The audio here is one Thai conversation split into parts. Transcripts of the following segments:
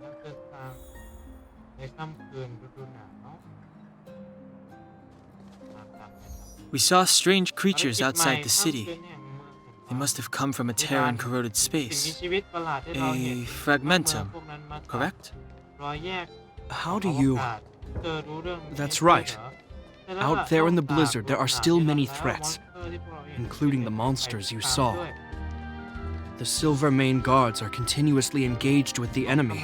นักเดินทางในค่ำคืนฤดูหนาว We saw strange creatures outside the city. They must have come from a Terran corroded space. A fragmentum, correct? How do you... That's right. Out there in the blizzard, there are still many threats, including the monsters you saw. The Silvermane guards are continuously engaged with the enemy,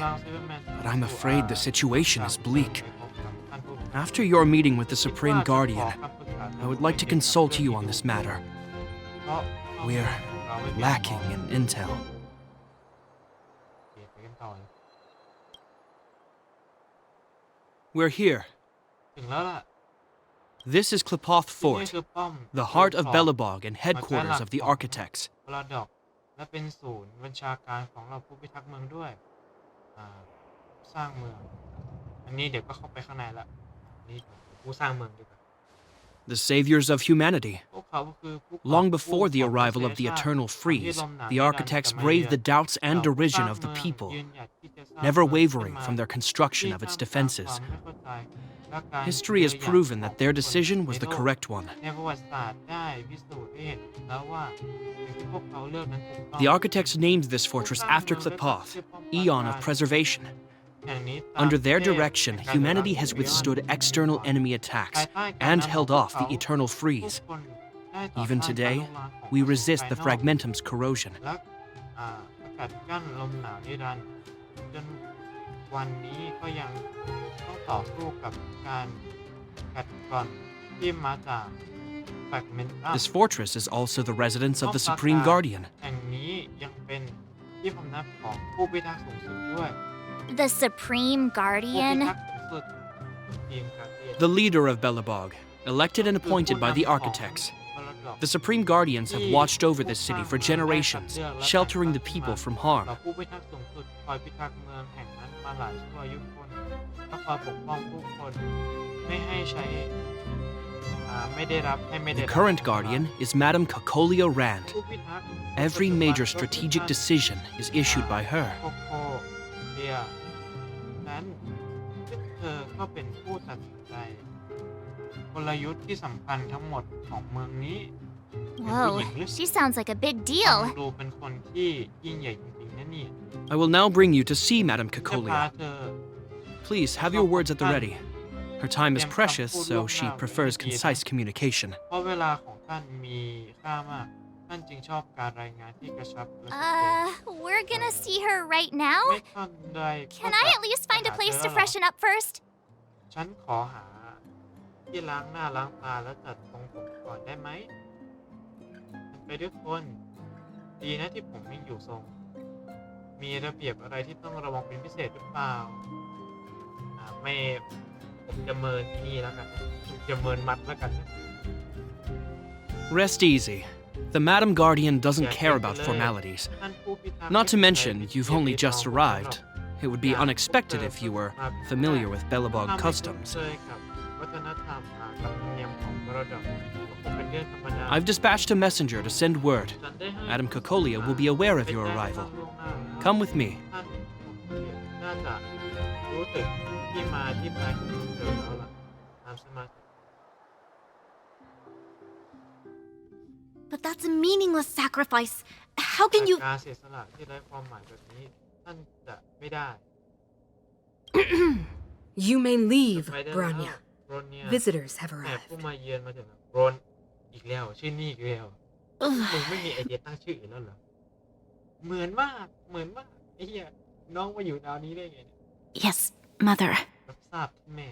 but I'm afraid the situation is bleak. After your meeting with the Supreme Guardian, I would like to consult you on this matter. We're lacking in intel. We're here. This is Klipoth Fort, the heart of Belobog and headquarters of the architects. และเป็นศูนย์บัญชาการของเราผู้พิทักษ์เมืองด้วยสร้างเมืองอันนี้เดี๋ยวก็เข้าไปข้างในละนี่ผู้สร้างเมืองดีกว่า The saviors of humanity. Long before the arrival of the eternal freeze, the architects braved the doubts and derision of the people, never wavering from their construction of its defenses. History has proven that their decision was the correct one. The architects named this fortress after Klipoth, Eon of Preservation. Under their direction, humanity has withstood external enemy attacks and held off the eternal freeze. Even today, we resist the fragmentum's corrosion. วันนี้ก็ยังต้องต่อสู้กับการกัดกร่อนที่มาจาก This fortress is also the residence of the Supreme Guardian. แห่งนี้ยังเป็นที่พำนักของผู้พิทักษ์สูงสุดด้วย The Supreme Guardian? The leader of Belobog, elected and appointed by the architects. The Supreme Guardians have watched over this city for generations, sheltering the people from harm. The current guardian is Madame Kakolia Rand. Every major strategic decision is issued by her. Whoa, she sounds like a big deal. I will now bring you to see Madame Kakolia. Please have your words at the ready. Her time is precious, so she prefers concise communication. We're gonna see her right now? Can I at least find a place to freshen up first? ฉันขอหาที่ล้างหน้าล้างตาแล้วจัดทรงผมก่อนได้ไหมไปด้วยคนดีนะที่ผมยังอยู่ทรงมีระเบียบอะไรที่ต้องระวังเป็นพิเศษหรือเปล่าไม่ผมจะเมินที่นี่แล้วกันจะเมินมัดแล้วกัน Rest easy. The Madam Guardian doesn't care about formalities. Not to mention, you've only just arrived. It would be unexpected if you were familiar with Belobog customs. I've dispatched a messenger to send word. Madame Kakolia will be aware of your arrival. Come with me. But that's a meaningless sacrifice. How can you... You may leave, Bronya. Visitors have arrived. อีกแล้วชื่อนี่อีกแล้วมึงไม่มีไอเดียตั้งชื่ออีกแล้วเหรอเหมือนมากไอ้เหี้ยน้องมาอยู่ดาวนี้ได้ไง Yes, mother. รับทราบที่แม่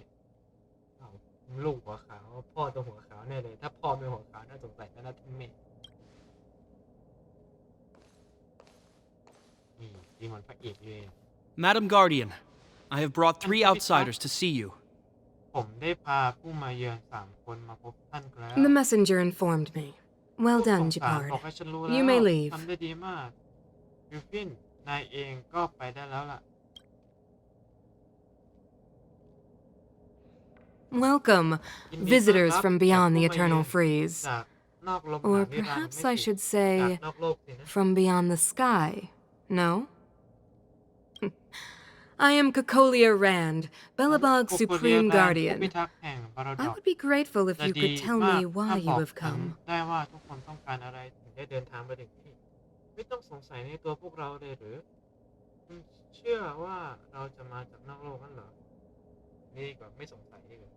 ลูกหัวขาวพ่อตัวหัวขาวแน่เลยถ้าพ่อไม่หัวขาวน่าสงสัยน่าที่แม่นี่ดีมันพระเอกเลย Madam Guardian, I have brought 3 outsiders to see you. ผมได้พาผู้มาเยือน3 คนมาพบท่านแล้ว The messenger informed me. Well done, Jepard. You may leave. ทำได้ดีมากยูฟินนายเองก็ไปได้แล้วล่ะ Welcome, visitors from beyond the eternal freeze. Or perhaps I should say, from beyond the sky, no? I am Kokolia Rand, Belobog's โคโคเลีย supreme แรนผู้ guardian. พิทักษ์แห่งบาราด I อก would be grateful if จะ you ดี could tell มาก me ถ้า why บ you อก have ฉัน come. ได้ว่าทุกคนต้องการอะไรถึงได้เดินทางมาถึงที่นี่ไม่ต้องสงสัยในตัวพวกเราเลยหรือคุณเชื่อว่าเราจะมาจากนอกโลกนั่นเหรอนี่ดีกว่าไม่สงสัยดีกว่า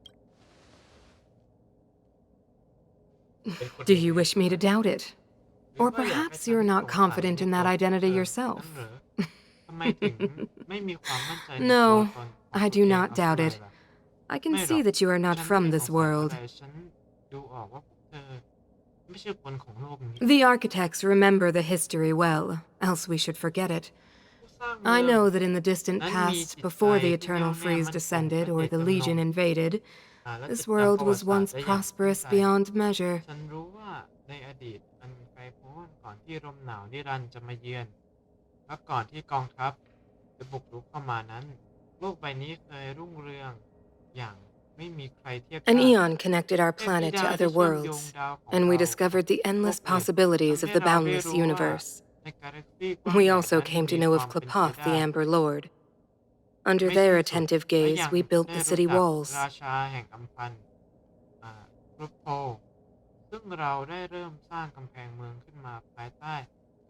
เป็นคน Do you wish me to doubt it? หรือ Or ว่าอยากให้ perhaps ฉัน you're ส not งสัย confident ใน in ตัว that พวก identity เธอ yourself. นั่นเหรอทำไมถึงไม่มีความมั่นใจในตัว No, ตนของ I ตัว do เอง not เอาซะ doubt เลย it. ล่ะ I can ไม่หร see อก that you are not ฉัน from ไม่ได้ this สงสัย world. อะไรฉันดูออกว่าพวกเธอไม่ใช่คนของโลกนี้ The architects remember the history well, else we should forget it. ผู้สร้างเมื I อง know that in the distant นั้นมี past, จิตใจ before the ที่แน่ว Eternal แน่ Freeze มั่นคง descended และ or เจต the จำน Legion ง invaded, และ this จดจำ world ประวั was ติศาสตร์ once ได้อย่าง prosperous ใจ beyond measure. ฉันรู้ว่าในอดีตอันไกลโพ้นก่อนที่ลมหนาวนิรันดร์จะมาเยือนและก่อนที่กองทัพจะบุกรุกเข้ามานั้นโลกใบนี้เคยรุ่งเรืองอย่างไม่มีใครเทียบ An ได้ eon connected our เทพธิ planet ดา to ที่ other เชื่อมโยง worlds, ดาวของ and เรา we กับ discovered the โลก endless อื่น possibilities ทำ of ให้ the เราได้ boundless รู้ว่า universe. ในกาแล็กซีกว้าง We ใหญ่ also นั้น came to มี know ค of วามเป็นไป Klapoth, ได้ the Amber Lord. Under ไม่ their สิ้นสุด attentive และ gaze, ยัง we built ได้ the รู้ city จัก walls. ราชาแห่งอัมพันธ์กรุโพซึ่งเราได้เริ่มสร้างกำแพงเมืองขึ้นมาภายใต้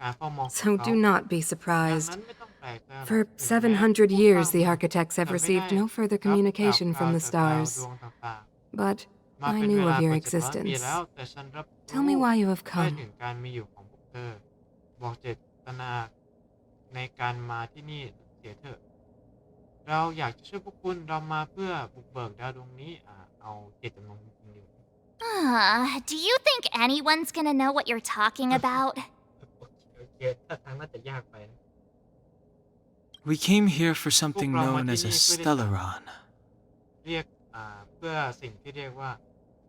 การเฝ้ามองของ So เขา do not be ดัง surprised. นั้นไม่ต้องแปลกใจหรอก For ถึงแม้ 700 ผู้ years, สร้าง the เมือง architects have จะไม่ received ได้ no further รับข่าว communication คราว from the จากดาว stars. ดวงต่าง But ๆมา I เป็นเว knew ลา of ก your ว่า700 ปีแล้ว existence. แต่ฉันรับ Tell me รู้ why you have ได้ถึ come. งการมีอยู่ของพวกเธอบอกเจตนาในการมาที่นี่เสียเถอะเราอยากจะช่วยพวกคุณเรามาเพื่อบุกเบิกดาวดวงนี้เอาเจตจำนงจริงๆดีกว่า Do you think anyone's gonna know what you're talking about? โอเคถ้าทางน่าจะยากไปนะ We came here for พวก something เรามา known ที่ as a นี่เพื่อได้ stellaron. เรียกเพื่อสิ่งที่เรียกว่า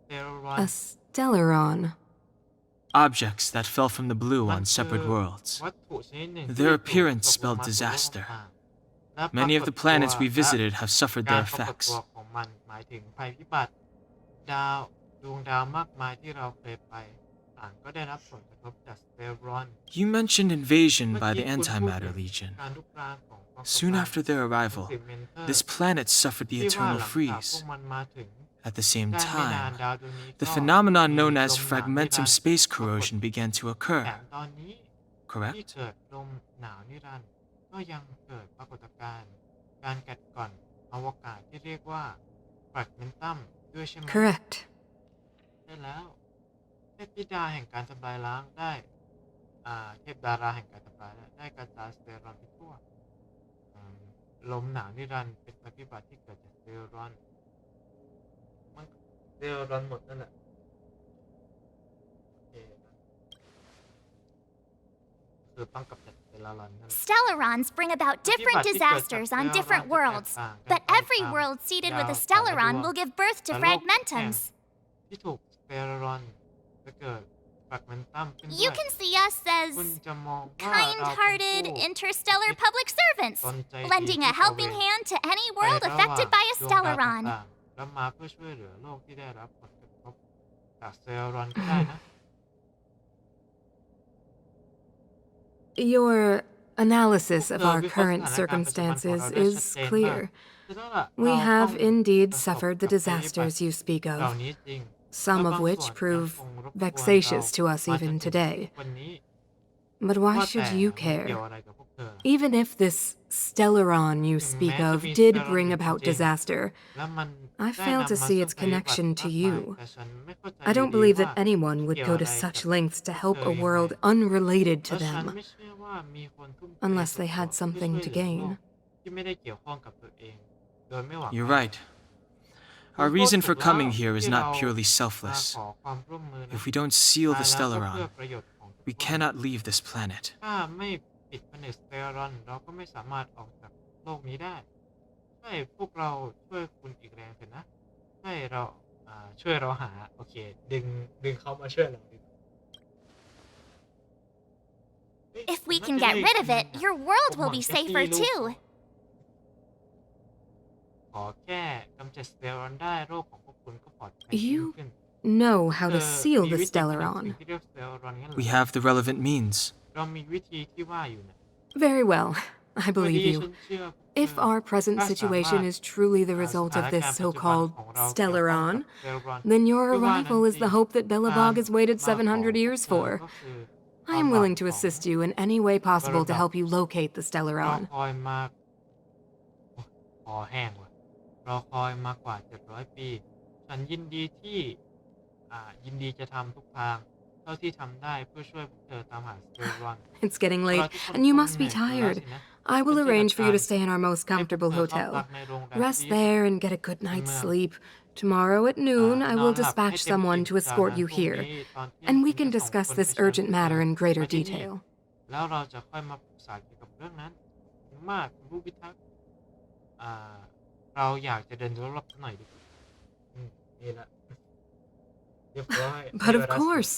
เซโรรอน A stellaron. Objects that fell from the blue มัน on คือ separate worlds. วัตถุชนิดหนึ่ง Their ที่ถูก appearance ตกลง spelled มาสู่โลก disaster. ต่างๆและปรากฏ Many of the ตัว planets we และ visited have suffered การ their ปรากฏ effects. ตัวของมันหมายถึงภัยพิบัติดวงดาวมากมายที่เราเคยไปต่างก็ได้รับผลกระทบจากสเตโรอน You mentioned invasion เมื่อ by กี้ the คุณพูดถึง Antimatter Legion. การลุกรานของกองกำลัง Soon after their arrival, สิบเมนเทอร์ this planet suffered the ที่ว่า eternal หลังจากพวก freeze. มันมาถึง At the same ได้ไม่นาน time, ดาวดวงนี้ the ก็ phenomenon มี known ล as มหนาวนิ fragmentum รันดร์ space ปรากฏ corrosion began to แถ occur, มตอนนี้ที่ correct? เกิดลมหนาวนิรันดร์ก็ยังเกิดปรากฏการณ์การกัดกร่อนอวกาศที่เรียกว่าแฟรกเมนตัมด้วยใช่ไหม Correct. ใช่แล้วเทพธิดาแห่งการทำลายล้างได้เทพดาราแห่งการทำลายได้กระจายสเตโรอนไปทั่วลมหนาวนิรันดร์เป็นภัยพิบัติที่เกิดจากสเตโรอนมันสเตโรอนหมดนั่นแหละโอเคนะคือต้องกำจัดสเตโรอนนั่นแหละ Stellarons bring about different disasters on different worlds, but every world seeded with a Stellaron will give birth to fragmentums. ที่ถูกสเตโรอนจะเกิดแฟรกเมนตัมขึ้นด้ You วย can see us คุณ as จะมองว่าเราเป็น kind-hearted ผู้ interstellar public servants, ตนใจดี lending ที่ a ตระ helping เวน hand to any ไประ world หว่าง affected by a ดวงดาว Stellaron. ต่างๆแล้วมาเพื่อช่วยเหลือโลกที่ได้รับผลกระทบจากสเตโรอนก็ได้นะ Your analysis of พวก our เธอวิเคราะห์ current สถานการณ์ปัจจุบันของ circumstances เราได้ชัด is เจนมาก clear. ฉะนั้นล่ะ We เรา have ต้อง indeed ประสบ suffered กั the บภัยพิบัติ disasters you speak เหล่า of, นี้จริง some และ of บาง which ส่วนยัง prove คงรบกวนเรา vexatious to us มาจน even ถึง today. วันนี้ But why ว่าแต่ should you มันเกี่ยว care? อะไรกับพวกเธอ Even if this stellaron you ถึง speak แม้จะ of มี did สเตโรอน bring อยู่ about จริง disaster, และมัน I ได้ fail นำ to มา see ซึ่ง its ภัยพิบัติ connection to มากมาย you. แต่ฉันไม่เข้าใจ I อยู่ don't ดี believe ว่า that anyone would เกี่ยว go อะ to ไรกับ such lengths to พวก help เธอ a ยังไง world unrelated แล้ to วฉัน them, ไม่เชื่อว่ามีคนทุ่มเท unless they สุด had ตัวเพื่อ something ช่วย to เหลือโล gain. กที่ไม่ได้เกี่ยวข้องกับตัวเองโดยไม่หวัง You're อะไร right. คุ Our ณพูด reason ถู for กแล้ว coming here is ที่เรา not purely มา selfless. ขอความร่วมมือนะ If we don't seal ตา the ยแล้วก็เพื่อ stellaron, ประโยชน์ของทุก we คน cannot leave this planet. ถ้าไม่ปิดผนึกสเตอรอนเราก็ไม่สามารถออกจากโลกนี้ได้ใช่พวกเราช่วยคุณอีกแรงเถอะนะใช่เราช่วยเราหาโอเคดึงเขามาช่วยเราดีกว่าเฮ้ย If we น่า can จะ get ได้ rid of กิน it, your world ผม will หวัง be แค่ที่ safer ลูก too. ขอแค่กำจัดสเตอรอนได้โรคของพวกคุณก็ปลอดภัยยิ่ง You ขึ้น know how เธ to อ seal มี the วิธีผนึกสิ่ง stellaron. ที่เรียกสเตอรอนงั้นเหร We อ have the relevant means. เรามีวิธีที่ว่าอยู่นะ Very well. I believe you. If our present situation is truly the result of this so-called Stellaron, then your arrival is the hope that Belobog has waited 700 years for. I am willing to assist you in any way possible to help you locate the รอ Stellaron. คอยมากคอแห้งว่ะรอคอยมากกว่า700 ปีฉันยินดีที่ยินดีจะทำทุกทางเท่าที่ทำได้เพื่อช่วยพวกเธอตามหาสเตอรอน It's getting late, and you must be tired. I will arrange for you to stay in our most comfortable hotel. Rest there and get a good night's sleep. Tomorrow at noon, I will dispatch someone to escort you here, and we can discuss this urgent matter in greater detail. แล้วเราจะค่อยมาปรึกษาเกี่ยวกับเรื่องนั้นมากผู้พิทักษ์เราอยากจะเดินรอบๆหน่อยดีกว่านี่แหละเรียบร้อย But of course,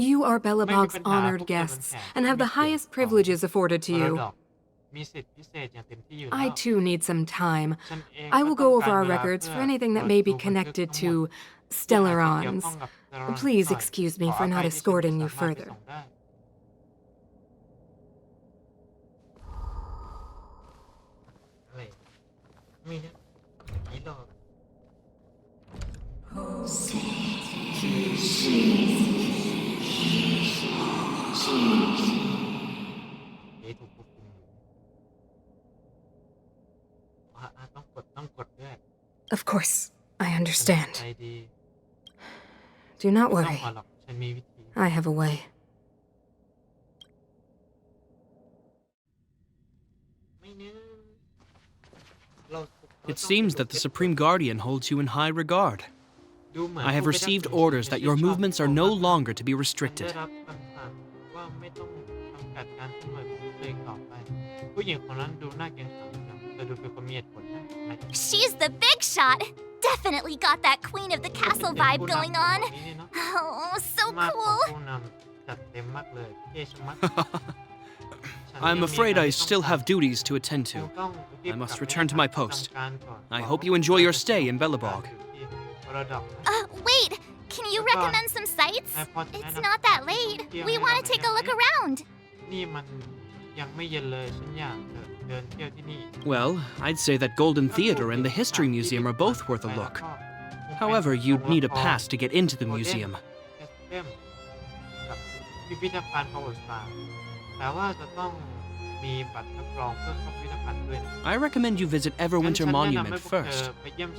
you are Belobog's honored guests and have the highest privileges afforded to you. มีสิทธิพิเศษอย่างเต็มที่อยู่ I แล้ว too need some time. ฉันเอง I will go over our records for anything that may be connected to Stellarons. Please excuse me for not escorting you further. อะไรไม่นะอีดอกเอ๊ะถูกควบคุมอยู่ต้องกดด้วย Of course, I understand. ใจดี Do not ไม่ต้อง worry. ขอหรอกฉันมีวิธี I have a way. ไม่เนื้อเรา It seems that the Supreme Guardian holds you in high regard. ดูเหมือน I have received orders that your movements are no longer to be ได้ restricted. รับคำสั่งว่าไม่ต้องจำกัดการเคลื่อนไหวของตัวเองต่อไปผู้หญิงคนนั้นดูน่าเกรงขามจังแต่ดูเป็นคนมีเหตุผลนะ She's the big shot. Definitely got that Queen of the Castle vibe going on. Oh, so มากของ cool. ผู้นำจัดเต็มมากเลยเท่ชะมัด I'm afraid I still have duties to attend ฉัน to. ต้องรีบ I กลับ must ไป return to my ทำ post. การก่อน I hope you enjoy your stay in Belobog. Wait. Can you recommend some sites? It's not that late. We want to take a look around. นี่มันยังไม่เย็นเลยฉันอยากเดินเที่ยวที่นี่ Well, I'd say that Golden Theater and the History Museum are both worth a look. However, you'd need a pass to get into the museum. กับพิพิธภัณฑ์ประวัติศาสตร์แต่ว่าจะต้องมีบัตรรับรองเพื่อเข้าพิพิธภัณฑ์ด้วยนะ I recommend you visit Everwinter Monument first.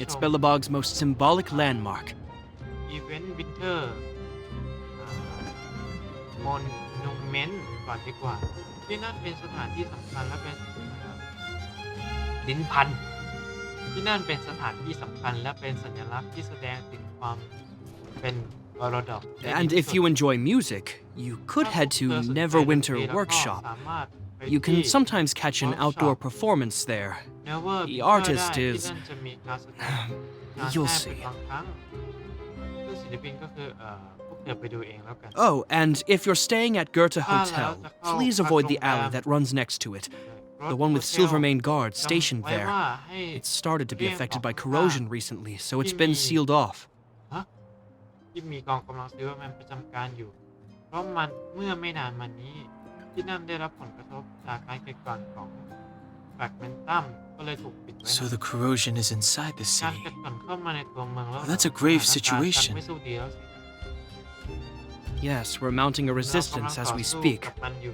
It's Belobog's most symbolic landmark. อีเวนต์วินเทอร์มอนนูเมนต์ก่อนดีกว่าที่นั่นเป็นสถานที่สำคัญและเป็นลิ้นพันที่นั่นเป็นสถานที่สำคัญและเป็นสัญลักษณ์ที่แสดงถึงความเป็นมรดก And if you enjoy music, you could head to Neverwinter Workshop. You can sometimes catch an outdoor performance there. The artist is... You'll see. ศิลปินก็คือพวกเธอไปดูเองแล้วกัน Oh, and if you're staying at Goethe Hotel, please avoid the alley that runs next to it. The one with Silvermane guards stationed there. It started to be affected by corrosion recently, so it's been sealed off. ที่มีกองกำลังซิลเวอร์แมนประจำการอยู่ เพราะมันเมื่อไม่นานมานี้ที่นั่นได้รับผลกระทบจากการเกิดก่อนของแฟกเมนตัมก็เลยถูกปิดไว้ So the corrosion is inside the การ city. เกิดก่อนเข้ามาในตัวเมืองแล้ว Well, that's a grave situation. ไม่สู้ดีแล้วสิ Yes, we're mounting a เรา resistance กำลัง as ต่อ we สู้ speak. กับมันอยู่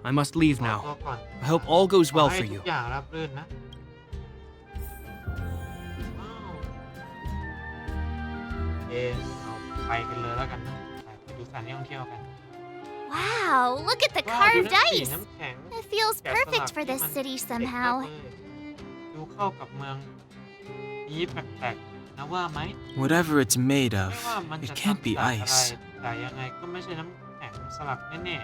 I must leave ขอ now. ตัวก่อน I hope all goes ขอ well ให้ for ทุ you. กอย่างราบรื่นนะว้าวเอาไปกันเลยแล้วกันนะไปดูสถานที่ท่องเที่ยวกัน Wow, look at the ว้าวดู carved นั่นสิ ice. น้ำแข็ง It feels แกะสลัก perfect for ที่ this มัน city เด็กมาก somehow. เลยดูเข้ากับเมืองนี้แปลกๆนะว่าไหม Whatever it's made ไม่ of, ว่ามัน it จะ can't ทำ be จากอะไร ice. แต่ยังไงก็ไม่ใช่น้ำแข็งสลักแน่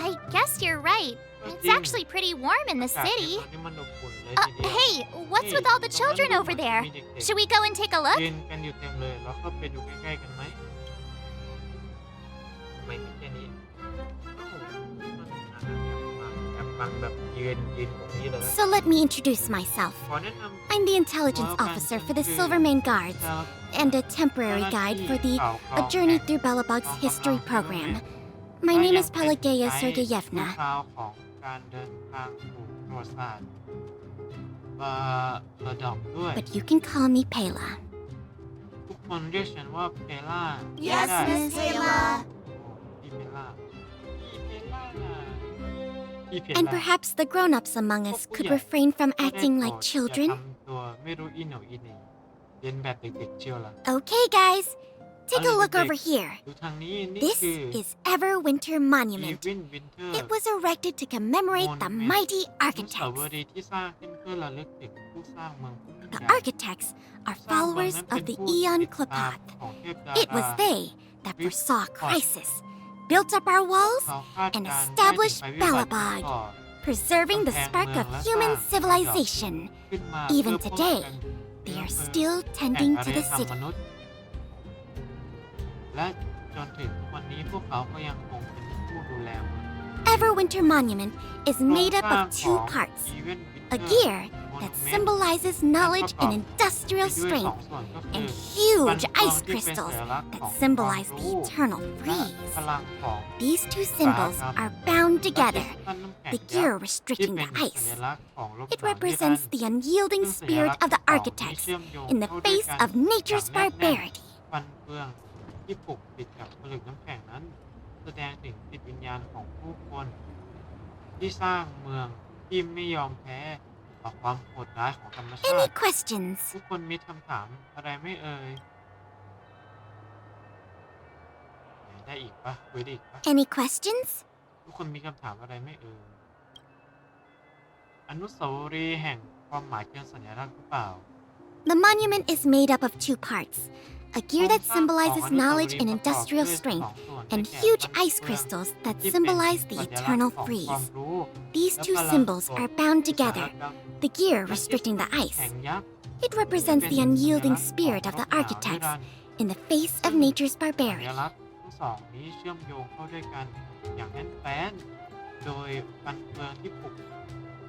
I guess you're right. It's actually pretty warm in ๆ the อากาศใน city. เมืองนี้มันอบอุ่นเลยทีเดียว Hey, what's with all the children over there? Should we go and take a look? ยืนกันอยู่เต็มเลยเราเข้าไปดูใกล้ๆกันไหมไม่มีแค่นี้แบบฟังแบบยืนตรงนี้เลย So let me introduce myself. ขอแนะนำ I'm the intelligence officer for the Silvermane Guards and a temporary guide for the A Journey Through Belobog's History program. My name is Pelageya เรื่อง Sergeyevna. ราวของการเดินทางสู่ ประวัติศาสตร์ระดับด้วย But you can call me Pela. ทุกคนเรียกฉันว่าเพล่า Yes, Miss Pela. พี่เพล่าพี่เพล่าพี่เพล่า And perhaps the grown-ups among us could refrain from acting like อย่า children. ทำตัวไม่รู้อีโหนอีเหน่เรียนแบบเด็กๆเชียวล่ะ Okay, guys. Take a look over here. ดูทางนี้นี่ This คือ is Everwinter อี Monument. วินวินเทอร์ It was erected to commemorate the mighty อนุสาว architects. รีย์ที่สร้างขึ้นเพื่อระลึกถึงผู้สร้างเมืองผู้ยิ่ง The ใหญ่ architects are followers of the Aeon Clopath. It was they that foresaw crisis, built up our walls, and established Balabag, preserving the spark of human civilization. Even today, they are still tending to the city. และจนถึงวันนี้พวกเขาก็ยังคงเป็นผู้ดูแลเมือง Everwinter Monument is made up of two parts. A gear that symbolizes knowledge and industrial strength, and huge ice crystals that symbolize the eternal freeze. These two symbols are bound together, the gear restricting the ice. It represents the unyielding spirit of the architects in the face of nature's barbarity. ฟันเฟืองที่ปลุกติดกับผลึกน้ำแข็งนั้น แสดงถึงจิตวิญญาณของผู้คนที่สร้างเมืองที่ไม่ยอมแพ้ต่อความโหดร้ายของธรรมชา Any ติ questions? ทุกคนมีคำถามอะไรไม่เอ่ยได้อีกปะคุยได้อีกปะ Any questions? ทุกคนมีคำถามอะไรไม่เอ่ยอนุสาวรีย์แห่งความหมายเชิงสัญลักษณ์หรือเปล่า The monument is made up of two parts. A gear that symbolizes knowledge and industrial strength, and huge ice crystals that symbolize the eternal freeze. These two symbols are bound together, the gear restricting the ice. It represents the unyielding spirit of the architects in the face of nature's สัญ barbarity. ลักษณ์ทั้งสองนี้เชื่อมโยงเข้าด้วยกันอย่างแน่นแฟ้นโดยฟันเฟืองที่ผูก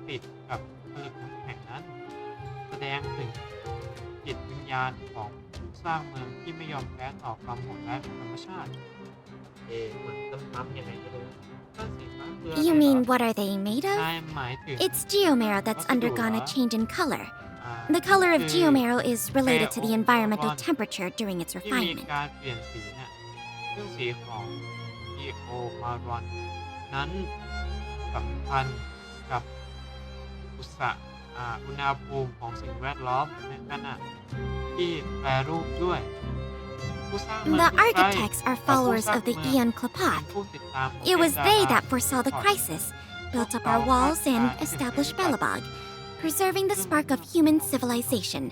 ติดกับผลึกน้ำแข็งนั้น แสดงถึงจิตวิญญาณของผู้สร้างเมืองที่ไม่ยอมแพ้ต่อความโหดร้ายของธรรมชาติเหมือนซ้ำๆยังไงก็รู้ต้นสีฟ้าคืออะไร You mean what are they made of? นายหมายถึง It's geomarrow that's undergone a change in color. The color of geomarrow is related to the environmental temperature during its ที่มี refinement. การเปลี่ยนสีเนี่ยซึ่งสีของจีโอมารอนนั้นสัมพันธ์กับอุณหภูมิของสิ่งแวดล้อมในขณะที่แปรรูปด้วยผู้สร้างเมือง The คือใคร architects are followers of the Aeon เป็น Clopath. ผู้ติดตาม It was they that foresaw the crisis, built up our walls, and established Balabag, preserving the spark of human civilization.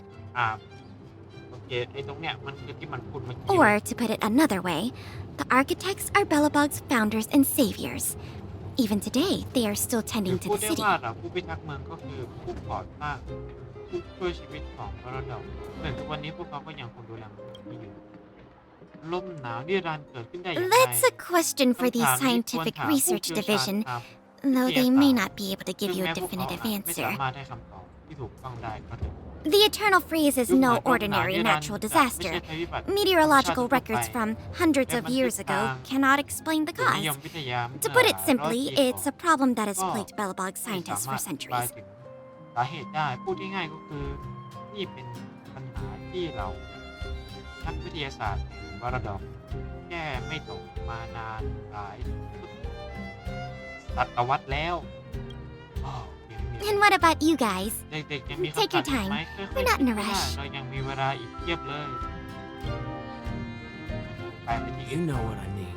โอเคไอ้ตรงเนี้ยมันคือที่มันพูดเมื่อกี้ Or, to put it another way, the architects are Balabag's founders and saviors. Even today, they are still หรือ tending to พูด the ได้ city. ว่าผู้พิทักษ์เมืองก็คือผู้ก่อตั้งผู้ช่วยชีวิตของมรดกถึงทุกวันนี้พวกเขาก็ยังคงดูแลเมืองนี้อยู่ลมหนาวนิรันดร์เกิดขึ้นได้อย่างไร That's a question for the Scientific Research Division, though they may not be able to give you a definitive ไม่ answer. สามารถให้คำตอบที่ถูกต้องได้ก็เถอะ The eternal freeze is no ordinary natural disaster. Meteorological records from hundreds of years ago cannot explain the ส่วนนิ cause. ยมวิทยา To put it simply, it's a problem that has plagued Balabag scientists for สา centuries. ถึงสาเหตุได้พูดง่ายๆก็คือนี่เป็นปัญหาที่เรานักวิทยาศาสตร์มรดกแก้ไม่ตกมานานหลายศตวรรษแล้ว And what about you guys? เด็กๆยังมี Take คำ your ถาม time. ไหมค่อยๆ We're not in a พูดได้ rush. เรายังมีเวลาอีกเพียบเลยไปที่ You know what I mean.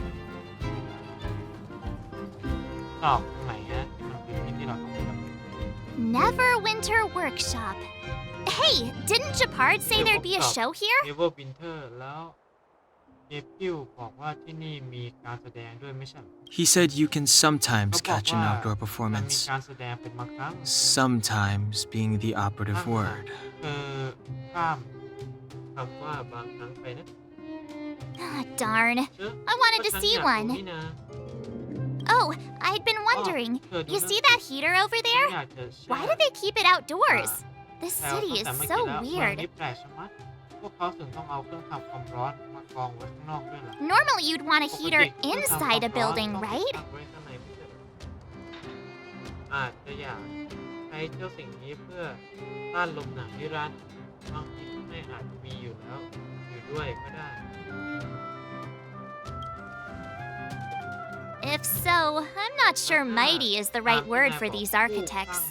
ตอบตรงไหนฮะที่มันคือที่เราต้องไปทำ Neverwinter Workshop. Hey, didn't Japard say there'd be a show here? เอเวอร์วินเทอร์แล้วเอพิวบอกว่าที่นี่มีการแสดงด้วยไม่ใช่เหรอ He said you can sometimes เขาบอก catch an ว่า outdoor มันมี performance, การแสดงเป็นบางครั้ง sometimes being the operative word. ข้ามคำว่าบางครั้งไปนะ Ah, darn. เชื่อ I wanted ก็ to ฉัน see อยากรู้ one. นี่นะ Oh, I'd been wondering. You see that heater over ฉัน there? อยากจะเชื่อ Why do they keep it outdoors? This แต่ city ตั้ is งแต่เมื่อ so กี้แล้วเมือง weird. นี้แปลกชะมัดพวกเขาถึงต้องเอาเครื่องทำความร้อนมากองไว้ข้างนอกด้วยเหรอ Normally, you'd want a ปก heater ติเครื่องทำความ inside a ร้อน building, ต้อง right? ตั้งไว้ข้างในไม่ใช่เหรออาจจะอยาก เจ้าสิ่งนี้เพื่อต้านลมหนาวที่ร้านบางทีไม่อาจมีอยู่แล้วอยู่ด้วยก็ได้ If so, I'm not sure mighty is the right word for these architects.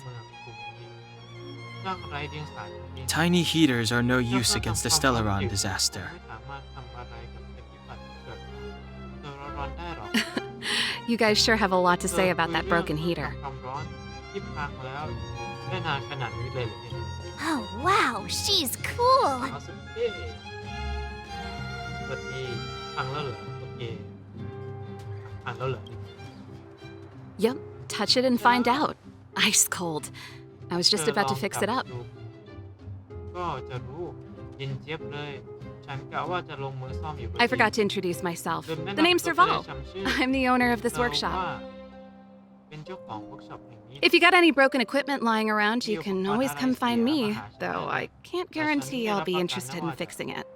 Tiny heaters are no use against the Stellaron disaster. You guys sure have a lot to say about that broken heater. Oh wow, she's cool. Yep, touch it and find out. Ice cold. I was just about to fix it up. I forgot to introduce myself. The name's Serval. I'm the owner of this workshop. If you got any broken equipment lying around, you can always come find me, though I can't guarantee I'll be interested in fixing it.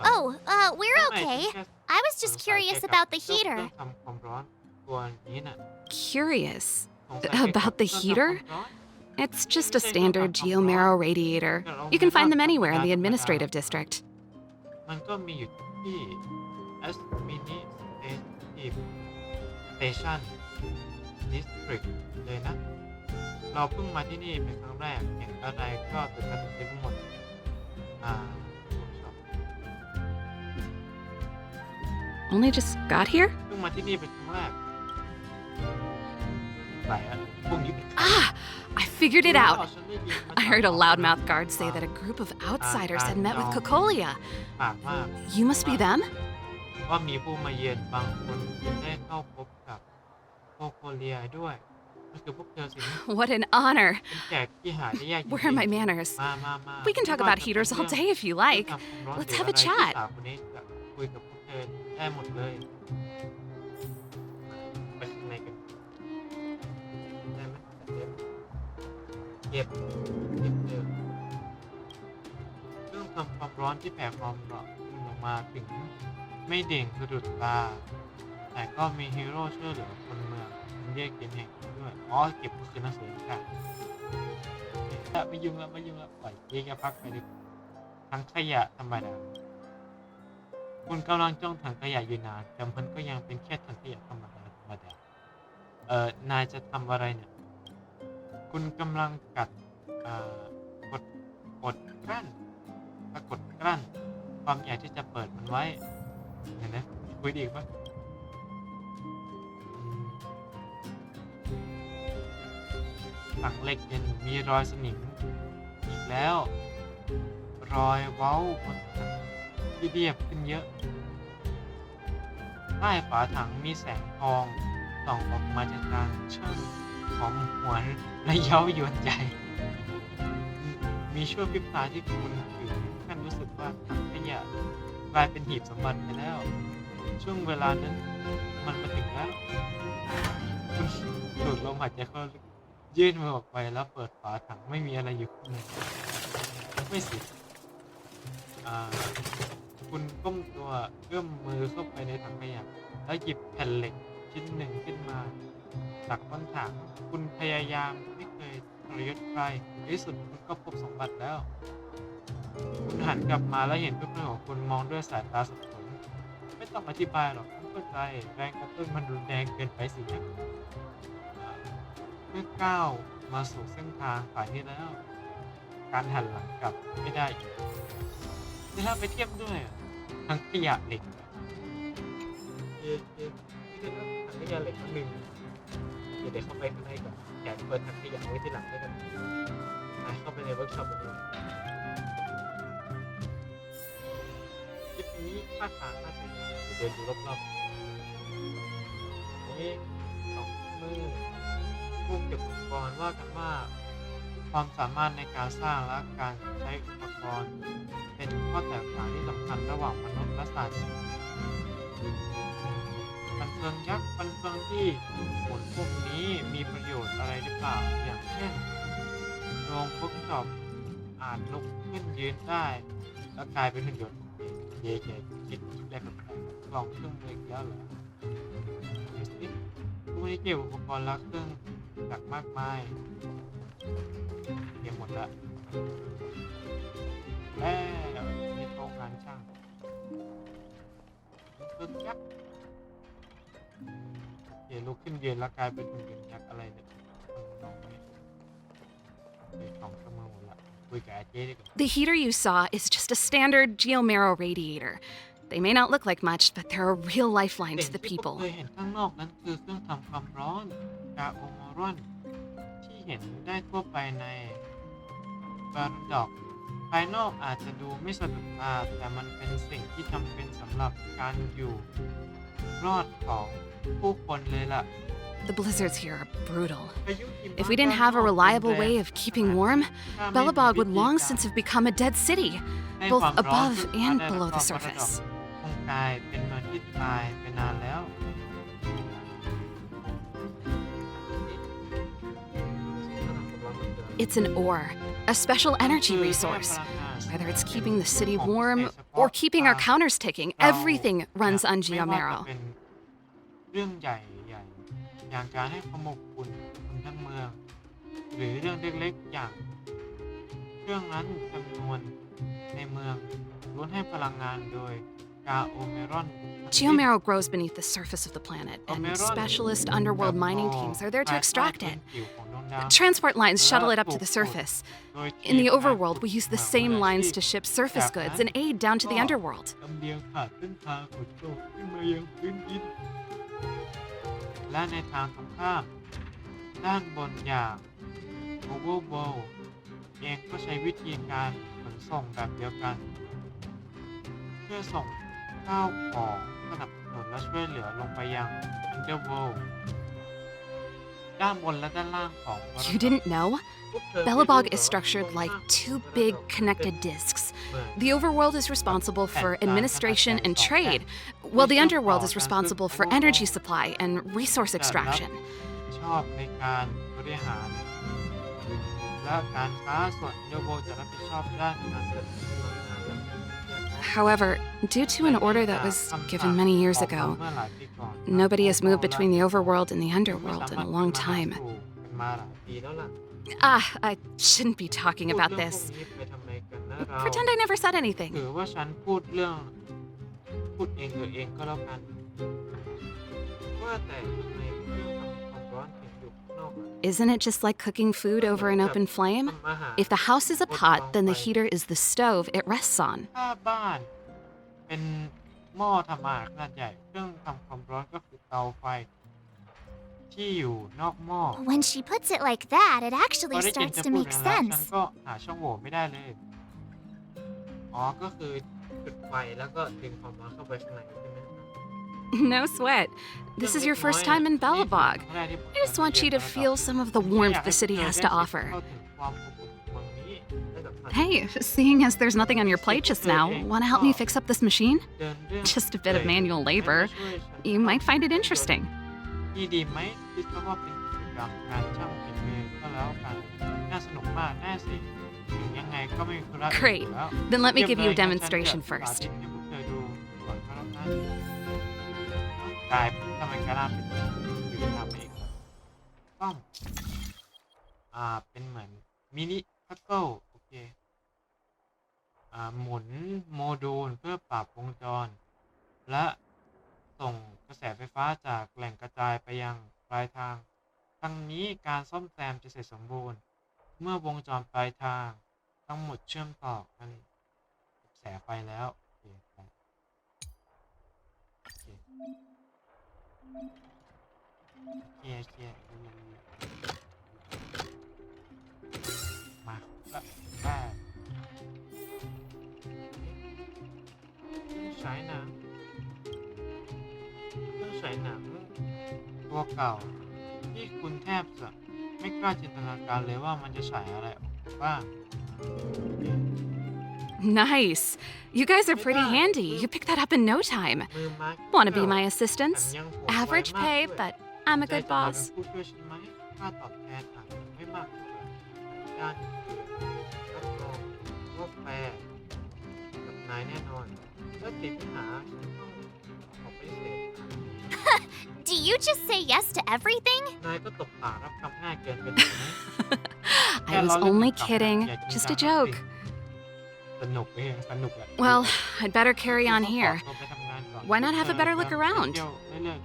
Oh, we're okay. I was just curious about the heater. Curious? About the heater? It's just a standard geomarrow radiator. You can find them anywhere in the administrative district. มันก็มีอยู่ที่ Administrative Station District เลยนะ เราเพิ่งมาที่นี่เป็นครั้งแรกเห็นอะไรก็ตื่นเต้นไปหมดOnly just got here? เพิ่งมาที่นี่เป็นครั้งแรกไหนอะพวกนี้เป็น Ah! I figured it out. I heard a loudmouth guard say that a group of outsiders had met with Kokolia. ปากมาก You must be them? ว่ามีผู้มาเยือนบางคนได้เข้าพบกับโคโคเลียด้วยมันคือพวกเธอสิ What an honor. เป็นแขกที่หาได้ยากจริง Where are my manners? มา We can talk about heaters all day if you like. Let's have a chat. คนนี้จะคุยกับพวกเธอได้หมดเลยไปข้างในกันได้ไหมเก็บเจอเรื่องทำความร้อนที่แผ่ความร้อนออกมาถึงไม่เด่งสะดุดตาแต่ก็มีฮีโร่ช่วยเหลือคนเมืองเรียกเกมแห่งนี้ด้วยเก็บคือหนังสือค่ะไม่ยุ่งแล้วปล่อยเกพักไปดิทั้งขยะธรรมดาคุณกำลังจ้องถังขยะอยู่นานแต่มันก็ยังเป็นแค่ถังขยะธรรมดานายจะทำอะไรเนี่ยคุณกำลังกดกลั้นความอยากที่จะเปิดมันไว้เห็นไหมคุยดีปะถังเหล็กยังมีรอยสนิมอีกแล้วรอยเว้าบนถังที่เรียบขึ้นเยอะใต้ฝาถังมีแสงทองส่องออกมาจากทางช่างหอมหวนและเย้ายวนใจมีช่วงพริบตาที่คุณถึงขั้นรู้สึกว่าถังขยะกลายเป็นหีบสมบัติไปแล้วช่วงเวลานั้นมันมาถึงแล้วคุณสูดลมหายใจเข้ายื่นมือออกไปแล้วเปิดฝาถังไม่มีอะไรอยู่ข้างในไม่สิคุณก้มตัวเอื้อมมือเข้าไปในถังขยะแล้วหยิบแผ่นเหล็กชิ้นหนึ่งขึ้นมาจากก้นถังคุณพยายามไม่เคยทรยศใครในที่สุดคุณก็พบสมบัติแล้วคุณหันกลับมาแล้วเห็นเพื่อนๆของคุณมองด้วยสายตาสับสนไม่ต้องอธิบายหรอกคุณเข้าใจแรงกระตุ้นมันรุนแรงเกินไปสินะเมื่อก้าวมาสู่เส้นทางสายนี้แล้วการหันหลังกลับไม่ได้อีกนี่เราไปเทียบด้วยทั้งขยะเหล็กถังขยะเหล็กหนึ่งเดี๋ยวเข้าไปข้างในก่อนแกะเปิดถังขยะไว้ที่หลังด้วยกันเข้าไปในเวิร์กช็อปกันดูคลิปนี้ท่าทางน่าจะเดินดูรอบๆนี่สองมือผู้เก็บอุปกรณ์ว่ากันว่าความสามารถในการสร้างและการใช้อุปกรณ์เป็นข้อแตกต่างที่สำคัญระหว่างมนุษย์และสัตว์บันเทิงยักษ์บันเทิงที่ผลพวกนี้มีประโยชน์อะไรหรือเปล่าอย่างเช่นโรงพวกจอบอาจลุกขึ้นยืนได้แล้วกลายเป็นหุ่นยนต์เย่คิดได้แบบกล่องเครื่องมืออีกแล้วเหรอดูสิทุกวันนี้เก็บอุปกรณ์และเครื่อง จักรมากมายเกมหมดละแล้วมีโรงงานช่างตึกยักษ์เดี๋ยวลุกขึ้นยืนแล้วกลายเป็นหุ่นยนต์ยักษ์อะไรเนี่ยน้องไม่ของเสมอหมดละคุยกับอาเจ๊ดีกว่า The heater you saw is just a standard geomero radiator. They may not look like much, but they're a real lifeline สิ่ to ง the ที่พวก people. เคยเห็นข้างนอกนั้นคือเครื่องทำความร้อนกาโอมารอนที่เห็นได้ทั่วไปในบาร์ดอกภายนอกอาจจะดูไม่สะดุดตาแต่มันเป็นสิ่งที่จำเป็นสำหรับการอยู่รอดของผู้คนเลยล่ะ The blizzards here are brutal. พายุหิมะ If we didn't have a reliable way of keeping warm, Belobog would long since have become a dead city, ให้ both ความร้อน above ขึ้นมา and ได้ below รอบ the ๆบาร์ดอก surface. คงกลายเป็นเมืองที่ตายไปนานแล้ว It's an ore, a special energy resource. Whether it's keeping the city warm or keeping our counters ticking, everything runs on ไม่ว่าจะ Geomero. เป็นเรื่องใหญ่อย่างการให้ความอบอุ่นคนทั้งเมือง หรือเรื่องเล็กๆอย่างเครื่องนั้นจำนวนในเมืองล้วนให้พลังงานโดยกาโอเมรอน Geomero grows beneath the surface of the planet, and specialist underworld mining teams are there to extract it. Transport lines shuttle it up to the surface. In the overworld, we use the same lines to ship surface goods and aid down to the underworld. ลำเลียงผ่านเส้นทางขนส่งขึ้นมายังพื้นดินและในทางตรงข้ามด้านบนอย่างโอเวอร์โบเองก็ใช้วิธีการขนส่งแบบเดียวกัน เพื่อส่งข้าวของสนับสนุนและช่วยเหลือลงไปยัง Underworld ด้านบนและด้านล่างของ You didn't know? Belobog is structured like two big connected discs. The overworld is responsible for administration and trade, while the underworld is responsible for energy supply and resource extraction. ชอบในการบริหารและการค้าส่วน Underworld จะรับผิดชอบด้านการจัดการ However, due to an order that was given many years ago, nobody has moved between the overworld and the underworld in a long time. I shouldn't be talking about this. Pretend I never said anything. ถือว่าฉันพูดเองก็แล้วกันว่าแต่ทำไมเครื่องทำความร้อนถึงอยู่ข้างนอกล่ะ Isn't it just like cooking food over an open flame? If the house is a pot, then the heater is the stove it rests on. ถ้าบ้านเป็นหม้อทำอาหารขนาดใหญ่เครื่องทำความร้อนก็คือเตาไฟที่อยู่นอกหม้อ When she puts it like that, it พ actually อได้ยิน starts จะ to พูด make อย่างนั้นฉัน sense. ก็หาช่องโหว่ไม่ได้เลย อ๋อ ก็คือจุดไฟแล้วก็ดึงความร้อนเข้าไปข้างในใช่ไหม No sweat. This is your first time in Belobog. I just want you to feel some of the warmth the city has to offer. Hey, seeing as there's nothing on your plate just now, want to help me fix up this machine? Just a bit of manual labor. You might find it interesting. ที่ดีไหมคิดว่าเป็นกิจกรรมงานช่างฝีมือก็แล้วกันน่าสนุกมากแน่สิถึงยังไงก็ไม่มีธุระอื่น Great. อยู่แล้ว Then let me give you a เยี่ยมเลยงั้นฉันจะ demonstration first. สาธิตให้พวกเธอดูก่อนก็แล้วกันกลายเป็นทำไมกระลาเป็นอยู่ทำเองต้อมเป็นเหมือนมินิพัซเซิลโอเคหมุนโมดูลเพื่อปรับวงจร และส่งกระแสไฟฟ้าจากแหล่งกระจายไปยังปลายทาง ทั้งนี้การซ่อมแซมจะเสร็จสมบูรณ์ เมื่อวงจรปลายทางทั้งหมดเชื่อมต่อกันกระแสไฟแล้วโอเคมาแล้วได้ฉายหนังตัวเก่าที่คุณแทบจะไม่กล้าจินตนาการเลยว่ามันจะฉายอะไรออกมาบ้าง Nice. You guys are pretty handy. You picked that up in no time. มือไม้ Want to be my assistants? ยังโหดไว Average มาก pay, ด้วย but I'm a ใจ good จะมา boss. เป็นผู้ช่วยฉันไหมค่าตอบแทนอาจจะไม่มากเท่าไหร่ด้านอื่นรับรองว่าแฟร์กับนายแน่นอนถ้าติดปัญหาฉันต้องขอปฏิเสธ Do you just say yes to everything? น นายก็ตบปากรับคำง่ายเกินไปหน่อยไหม I was only kidding. Just a joke. สนุกไหมสนุกอะ Well, I'd better carry on ขอ here. ตัวไปทำงานก่อน Why not have a better look around? เที่ยวเรื่อย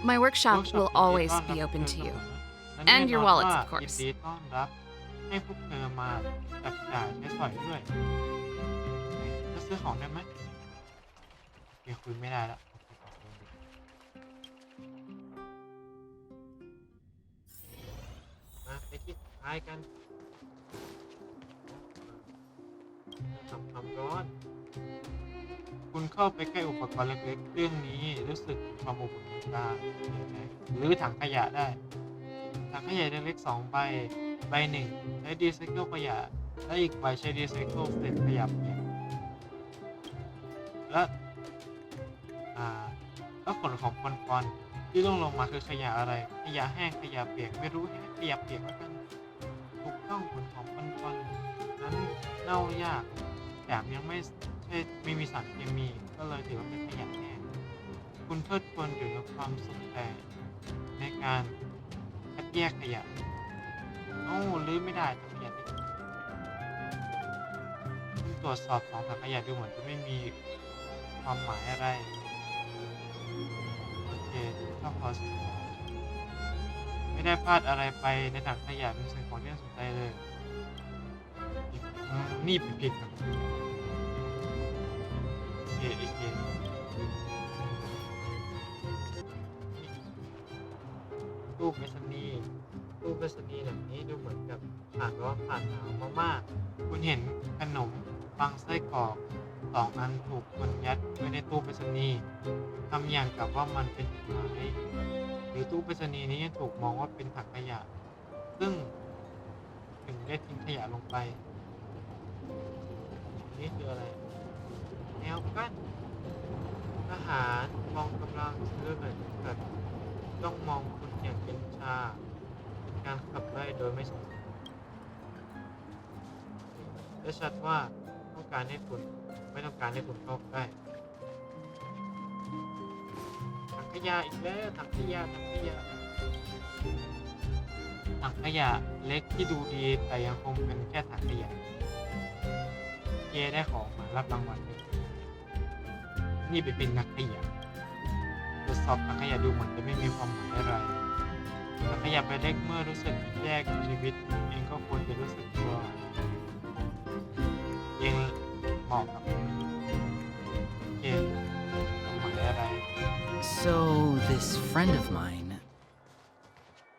My ๆ workshop will always be open to you. And your wallets, of course. ยินดีต้อนรับให้พวกเธอมาจับจ่ายใช้สอยด้วยจะซื้อของได้ไหมโอเคคุยไม่ได้แล้วมาไปที่สุดท้ายกันทำความร้อน คุณเข้าไปใกล้อุปกรณ์เล็กๆเครื่องนี้รู้สึกความอบอุ่นในตาเห็นไหมหรือถังขยะได้ ถังขยะเล็กๆ2 ใบ ใบหนึ่งใช้รีไซเคิลขยะและอีกใบใช้รีไซเคิลเศษขยะเปียกและผลของปอนๆที่ร่วงลงมาคือขยะอะไรขยะแห้งขยะเปียกไม่รู้แห้ขยะเปียกแล้วกันถูกต้องผลของปอนๆนั้นเน่ายากแถมยังไม่มีสารเคมีก็เลยถือว่าเป็นขยะแห้งคุณเพลิดเพลินอยู่กับความสุขแต่ในการคัดแยกขยะลื้อไม่ได้ถังขยะที่คุณตรวจสอบ2 ถังขยะดูเหมือนจะไม่มีความหมายอะไรโอเคถ้าพอสิไม่ได้พลาดอะไรไปในถังขยะเป็นสิ่งของที่น่าสนใจเลยนี่ผิดครับโอเคตู้ไปรษณีย์แบบนี้ดูเหมือนกับผ่านร้อนผ่านหนาวมากๆคุณเห็นขนมปังไส้กรอก2 อันถูกคนยัดไว้ในตู้ไปรษณีย์ทำอย่างกับว่ามันเป็นจดหมายหรือตู้ไปรษณีย์นี้ถูกมองว่าเป็นถังขยะซึ่งถึงได้ทิ้งขยะลงไปนี่คืออะไรแนวกั้นทหารมองกำลังซื้อหน่อยกันต้องมองคุณอย่างเป็นชาเป็นการขับไล่โดยไม่สนใจและชัดว่าต้องการให้คุณไม่ต้องการให้คุณเข้าใกล้ถังขยะอีกแล้วถังขยะเล็กที่ดูดีแต่ยังคงเป็นแค่ถังขยะเจได้ของมารับรางวัลนี่ไปเป็นนักขยะตรวจสอบถังขยะดูเหมือนจะไม่มีความหมายอะไรถังขยะไปเล็กเมื่อรู้สึกแยกชีวิตเองก็ควรจะรู้สึกตัวเองเหมาะกับเกมความหมายอะไร So, this friend of mine.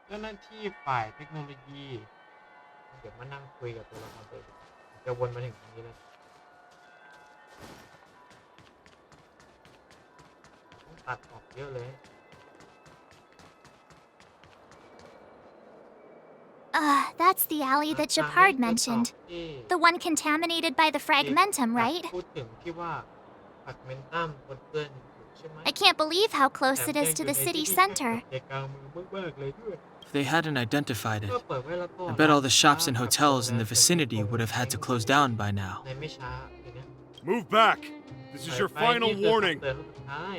เจ้าหน้าที่ฝ่ายเทคโนโลยีเดี๋ยวมานั่งคุยกับตัวละครตัวเองจะวนมาถึงตรงนี้แล้วต้องตัดออกเยอะเลย That's the alley that Japard mentioned. The one contaminated by the fragmentum, right? พูดถึงที่ว่าแฟกเมนตัมปนเปื้อนอยู่ใช่ไหม I can't believe how close it is to the city center. เอกลางเมืองมากๆเลยด้วย If they hadn't identified it, ก็เปิดไว้แล้วก็ I bet all the shops and hotels in the vicinity would have had to close down by now. ในไม่ช้าเลยนะ Move back! This is your final warning. เตือนลูกสุดท้าย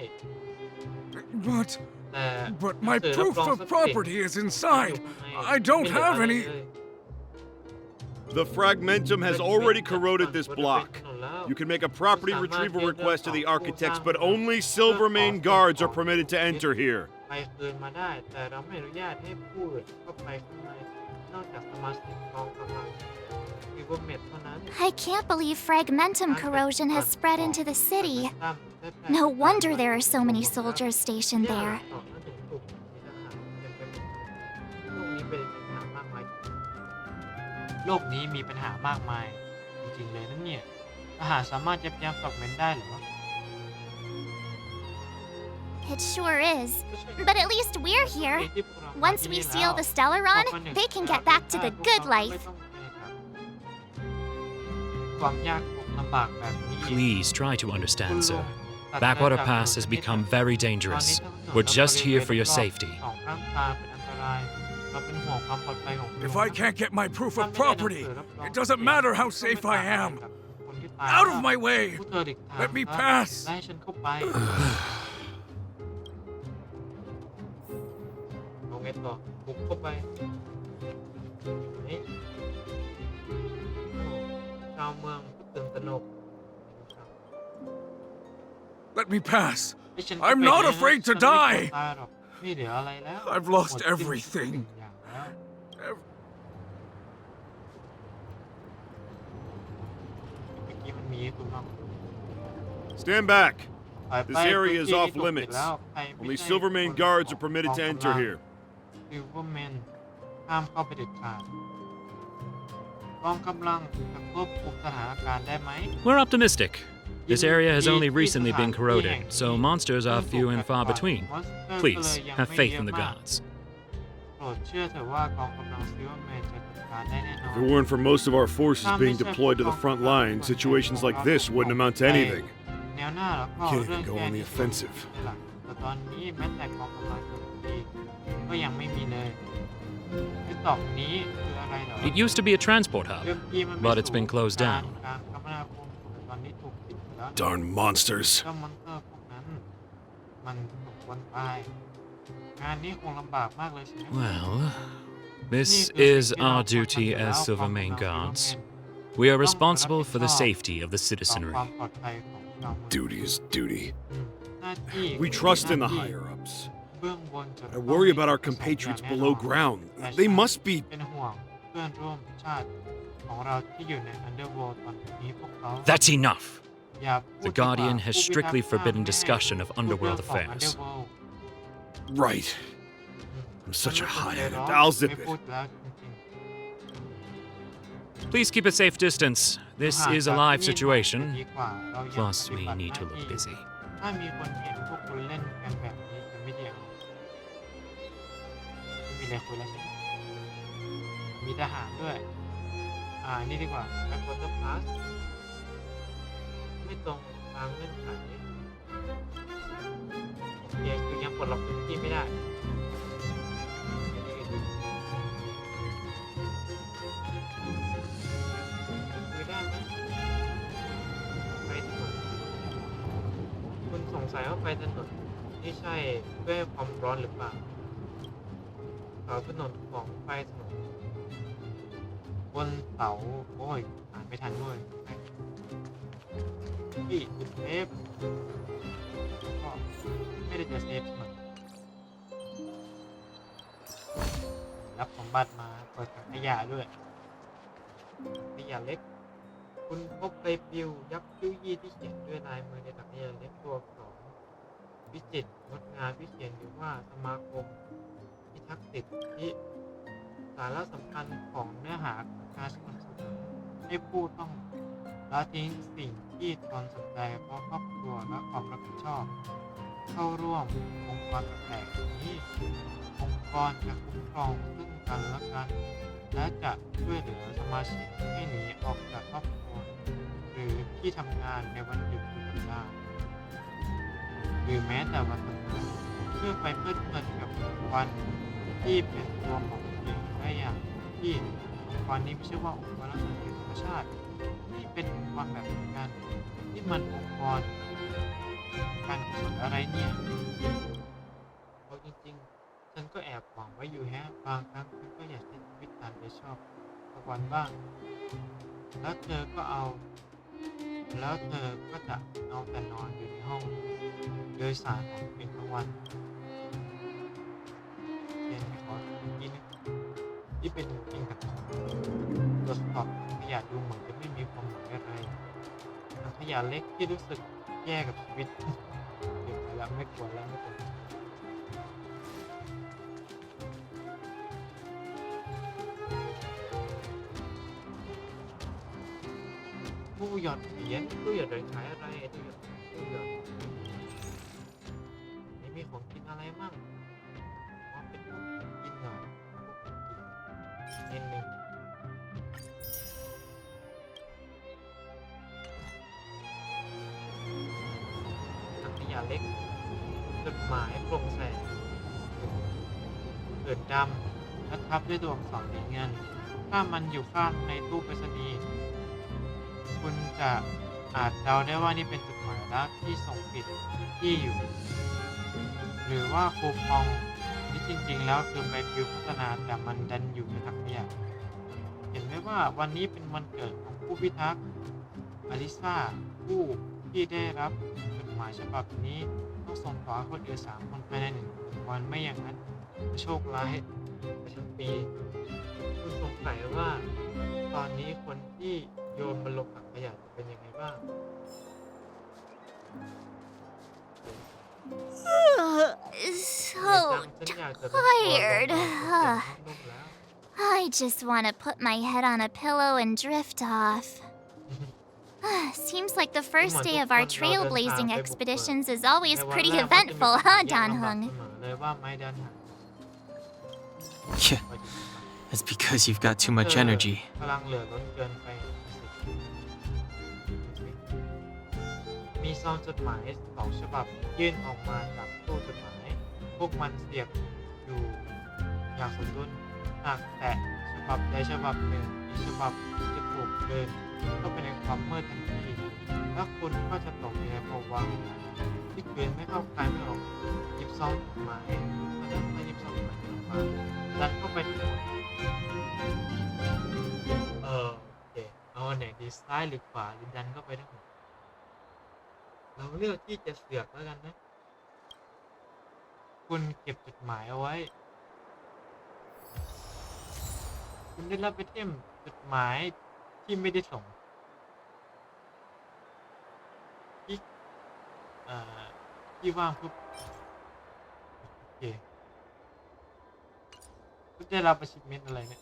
แต่ But my proof of property is inside. I don't have any. The fragmentum has already corroded this block. You can make a property retrieval request to the architects, but only Silvermane guards are permitted to enter here. ไปคืนมาได้แต่เราไม่อนุญาตให้ผู้อื่นเข้าไปข้างในนอกจากสมาชิกกองกำลังซิลเวอร์เมดเท่านั้น I can't believe fragmentum corrosion has spread into the city. No wonder there are so many soldiers stationed there. โลกนี้มีปัญหามากมายจริงๆเลยนั่นเนี่ยทหารสามารถยับยั้งแฟกเมนต์ได้หรือ It sure is. But at least we're here. Once we seal the Stellaron, they can get back to the good life. ความยากลำบากแบบนี้ Please try to understand, sir. Backwater Pass has become very dangerous. We're just here for your safety. If I can't get my proof of property, it doesn't matter how safe I am. Out of my way! Let me pass! ได้ฉันเข้าไปลงไงต่อบุคค เข้าไปไหนชาวเมืองก็ตื่นตระหนก Let me pass. ไอ้ฉัน I'm not afraid to ฉันไม่กลัว die. ตายหรอกไม่เหลืออะไรแล้ว I've lost หมดสิ้น everything. ทุกสิ่งอย่างแล้วเมื่อกี้มันมีคุณบ้าง Stand back. ถอยไป This area is พื้นที่ off ที่ถูกปิด limits. แล้วใครไม่ Only ใช่ Silvermane คน guards ของ are permitted to กอง enter กำลัง here. Silvermane ห้ามเข้าไปเด็ดขาดกองกำลังจะควบคุมสถานการณ์ได้ไหม We're optimistic. This area has only recently been corroded, so monsters are few and far between. Please, have faith in the gods. โปรดเชื่อเถอะว่ากองกำลัง Silvermane จะจัดการได้แน่นอน If it weren't for most of our forces being deployed to the front line, situations like this wouldn't amount to anything. แนวหน้าแล้วก็ Can't เรื่อง even go แค่ on the นี้ offensive. หลักแต่ตอนนี้แม้แต่กองกำลังโจมตีก็ยังไม่มีเลยคือตอกนี้คืออะไรเหรอ It used to be a transport เดิ hub, มทีมันไม่ but it's been closed สู่การ down. คมนาคมแต่ตอนนี้ถูกปิดไปแล้ว Darn monsters. เจ้ามอนสเตอร์พวกนั้นมันสมควรตายงานนี้คงลำบากมากเลยใช่ไหม Well, this is our duty as Silvermane guards. We are responsible for the safety of the ต่อ citizenry. ความปลอดภัยของชาวเมือง Duty is duty. หน้าที่ We trust in the หน้าที่ higher ups. เบื้องบนจะ I worry about our compatriots below ground. They must be. เป็นห่วงเพื่อนร่วมชาติของเราที่อยู่ใน Underworld ตอนนี้พวกเขา That's enough. อย่าพูด The Guardian has ผู้พิทักษ์ strictly forbidden ห้ามไม่ให้ discussion of พูดเรื่อง underworld ของ affairs. Underworld Right. I'm such a ไม่ hot-headed. ร้อน I'll zip ไม่พูด it. แล้วจริง Please keep a safe distance. ๆ This ห่าง is a จาก live ที่นี่ situation. ดีกว่าเรายัง Plus, ปฏิ we บัติ need ห to น้า look ที่ busy. ถ้ามีคนเห็นพวกคุณเล่นกันแบบนี้จะไม่ดีเอาไม่มีอะไรคุยแล้วใช่ไหมมีทหารด้วยนี่ดีกว่าแบ็ควอเตอร์พลาสไม่ตรงตามเงื่อนไขโอเคคือยังปลดล็อกพื้นที่ไม่ได้คุยได้ไหมไฟถนนคุณสงสัยว่าไฟถนนนี่ใช่เพื่อให้ความร้อนหรือเปล่าเสาถนนของไฟถนนบนเสาโอ้ยอ่านไม่ทันด้วยที่ติดเทปก็ไม่ได้จะเซฟมันรับสมบัติมาเปิดถังขยะด้วยขยะเล็กคุณพบใบปลิวยักษ์คิ้วยี่ที่เขียนด้วยลายมือในถังขยะเล็กตัวอักษรวิจิตรงดงามที่เขียนอยู่ว่าสมาคมพิทักษ์สิทธิสาระสำคัญของเนื้อหาของการสนับสนุนให้ผู้ต้องละทิ้งสิ่งที่ตนสนใจเพราะครอบครัวและความรับผิดชอบเข้าร่วมองค์กรแปลกๆนี้องค์กรจะคุ้มครองซึ่งกันและกันและจะช่วยเหลือสมาชิกให้หนีออกจากครอบครัวหรือที่ทำงานในวันหยุดสุดสัปดาห์หรือแม้แต่วันสำคัญเพื่อไปเพลิดเพลินกับวันที่เป็นตัวของตัวเองได้อย่างที่องค์กรนี้ไม่ใช่ว่าองค์กรรักษาธรรมชาติที่เป็นองค์กรแบบเหมือนกันที่มันองค์กรการกุศลอะไรเนี่ยเอาจริงๆฉันก็แอบหวังไว้อยู่แฮะบางครั้งฉันก็อยากใช้ชีวิตตามใจชอบสักวันบ้างแล้วเธอก็จะเอาแต่นอนอยู่ในห้องโดยสารของเป็นทั้งวันเรียนขออีกทีนึงที่เป็นจริงกับตรวจสอบขยะดูเหมือนจะไม่มีความหมายอะไรขยะเล็กที่รู้สึกแย่กับชีวิตเก็บไปแล้วไม่ควรแล้วไม่ควรตู้หยอดเหรียญตู้หยอดเหรียญขายอะไรตู้หยอดนี่มีของกินอะไรมั่งว่าเป็นของกินหน่อยนิดนึงถังขยะเล็กจดหมายโปร่งแสงเกิดดำและทับด้วยตัวอักษรสีเงินถ้ามันอยู่ข้างในตู้ไปรษณีย์คุณจะอาจเดาได้ว่านี่เป็นจดหมายรักที่ส่งผิดที่อยู่หรือว่าคูปองดิ ที่จริงๆแล้วคือใบปลิวพัฒนาแต่มันดันอยู่ในถังขยะเห็นไหมว่าวันนี้เป็นวันเกิดของผู้พิทักษ์อลิซาผู้ที่ได้รับจดหมายฉบับนี้ต้องส่งต่อให้คนอื่น3 คนภายใน1 วันไม่อย่างนั้นจะโชคร้ายไปทั้งปีคุณสงสัยว่าตอนนี้คนที่โยนมันลงถังขยะจะเป็นยังไงบ้าง So tired. I just want to put my head on a pillow and drift off. Seems like the first day of our trailblazing expeditions is always pretty eventful, huh, Dan-hung? Yeah, that's because you've got too much energy. พลังเหลือล้นเกินไปมีซองจดหมาย2 ฉบับยื่นออกมาจากตู้จดหมายพวกมันเสียบอยู่อย่างสมดุลหากแตะฉบับใดฉบับหนึ่งอีกฉบับจะถูกเดินเข้าไปในความมืดทันทีและคุณก็จะตกอยู่ในภาวะที่เกินไม่เข้าใครไม่ออกหยิบซองจดหมายมาหยิบซองจดหมายออกมาดันเข้าไปที่หัวโอเคเอาไหนดีซ้ายหรือขวาหรือดันเข้าไปทั้งหมดเราเลือกที่จะเสือกแล้วกันนะคุณเก็บจดหมายเอาไว้คุณได้รับไปเทมจดหมายที่ไม่ได้ส่งที่ว่างปุ๊บโอเคคุณได้รับachievementอะไรเนี่ย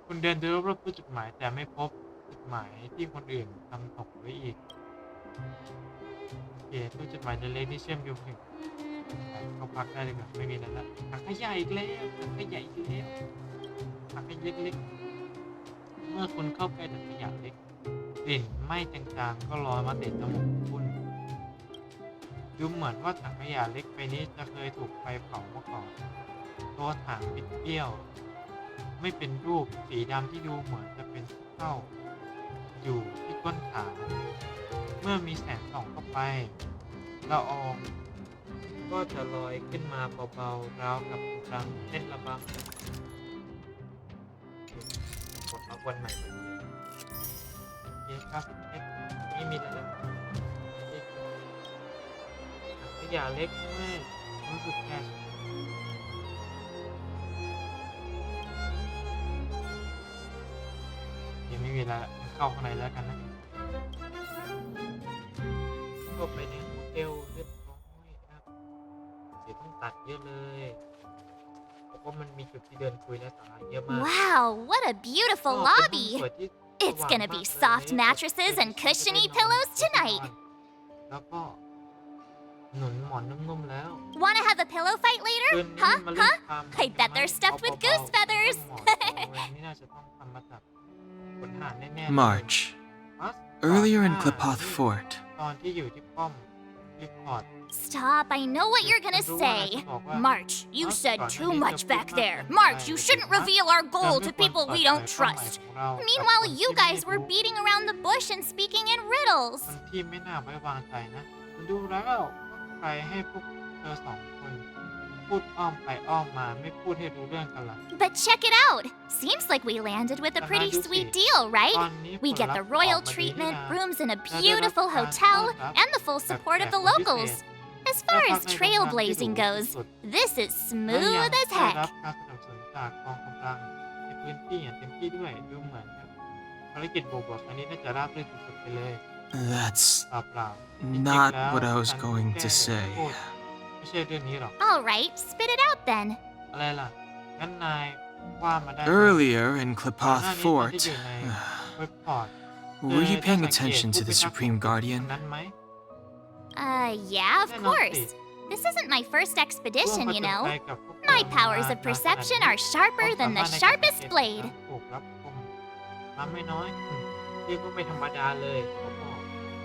คุณเดินดูรอบๆตู้จดหมายแต่ไม่พบจดหมายที่คนอื่นทำตกไว้อีกโอเคตู้จดหมายเล็กๆที่เชื่อมโยงถึงเขาพักได้เลยครับไม่มีแล้วละถังขยะอีกแล้วถังขยะอีกแล้วถังขยะเล็กๆเมื่อคุณเข้าไปถังขยะเล็กกลิ่นไหม้จางๆก็ลอยมาเตะจมูกคุณดูเหมือนว่าถังขยะเล็กไปนี้จะเคยถูกไฟเผามาก่อนตัวถังบิดเบี้ยวไม่เป็นรูปสีดำที่ดูเหมือนจะเป็นเท่าอยู่ที่ก้นถังเมื่อมีแสงส่องเข้าไปละอองก็จะลอยขึ้นมาเบาๆราวกับรังเส้นระบำกดเอาวันใหม่ไปโอเคครับนี่มีแล้วถังขยะเล็กเมื่อรู้สึกแค่ยังไม่มีแล้วเข้าข้างในแล้วกันนะก็ไปในโฮเทลเรียบร้อยครับเดี๋ยวต้องตัดเยอะเลยเพราะว่ามันมีจุดที่เดินคุยและสาระเยอะมาก Wow, what a beautiful lobby! It's gonna be soft mattresses and cushiony pillows tonight. แล้วก็หนุนหมอนนุ่มๆแล้ว Wanna have a pillow fight later? Huh? Huh? I bet they're stuffed with goose feathers. March. Earlier in Klipoth Fort. Stop, I know what you're gonna say. March, you said too much back there. March, you shouldn't reveal our goal to people we don't trust. Meanwhile, you guys were beating around the bush and speaking in riddles. ที่ไม่น่าไว้วางใจนะคุณดูแล้วใครให้พวกเธอ2 คนพูดอ้อมไปอ้อมมาไม่พูดให้รู้เรื่องกันล่ะ But check it out. Seems like we landed with a pretty sweet deal, right? We get the royal treatment, rooms in a beautiful hotel, and the full support of the locals. As far as trailblazing goes, this is smooth as heck. ได้รับการสนับสนุนจากกองกำลังในพื้นที่อย่างเต็มที่ด้วยดูเหมือนภารกิจบวกๆอันนี้น่าจะราบรื่นสุดๆไปเลย That's เปล่า not what I was going to say. ไม่ใช่เรื่องนี้หรอก Alright, spit it out then. อะไรล่ะงั้นนายว่ามาได้ Earlier in Klipoth ก่อน Fort. หน้านี้ตอนที่อยู่ในเว็บพอร์ต Were you paying attention to the Supreme Guardian? นั้นไหม Yeah, of course. This isn't my first expedition, you know. My powers of perception are sharper than the sharpest blade. ถูกรับคมน้ำไม่น้อยเรียกว่าไม่ธรรมดาเลยเขาบอก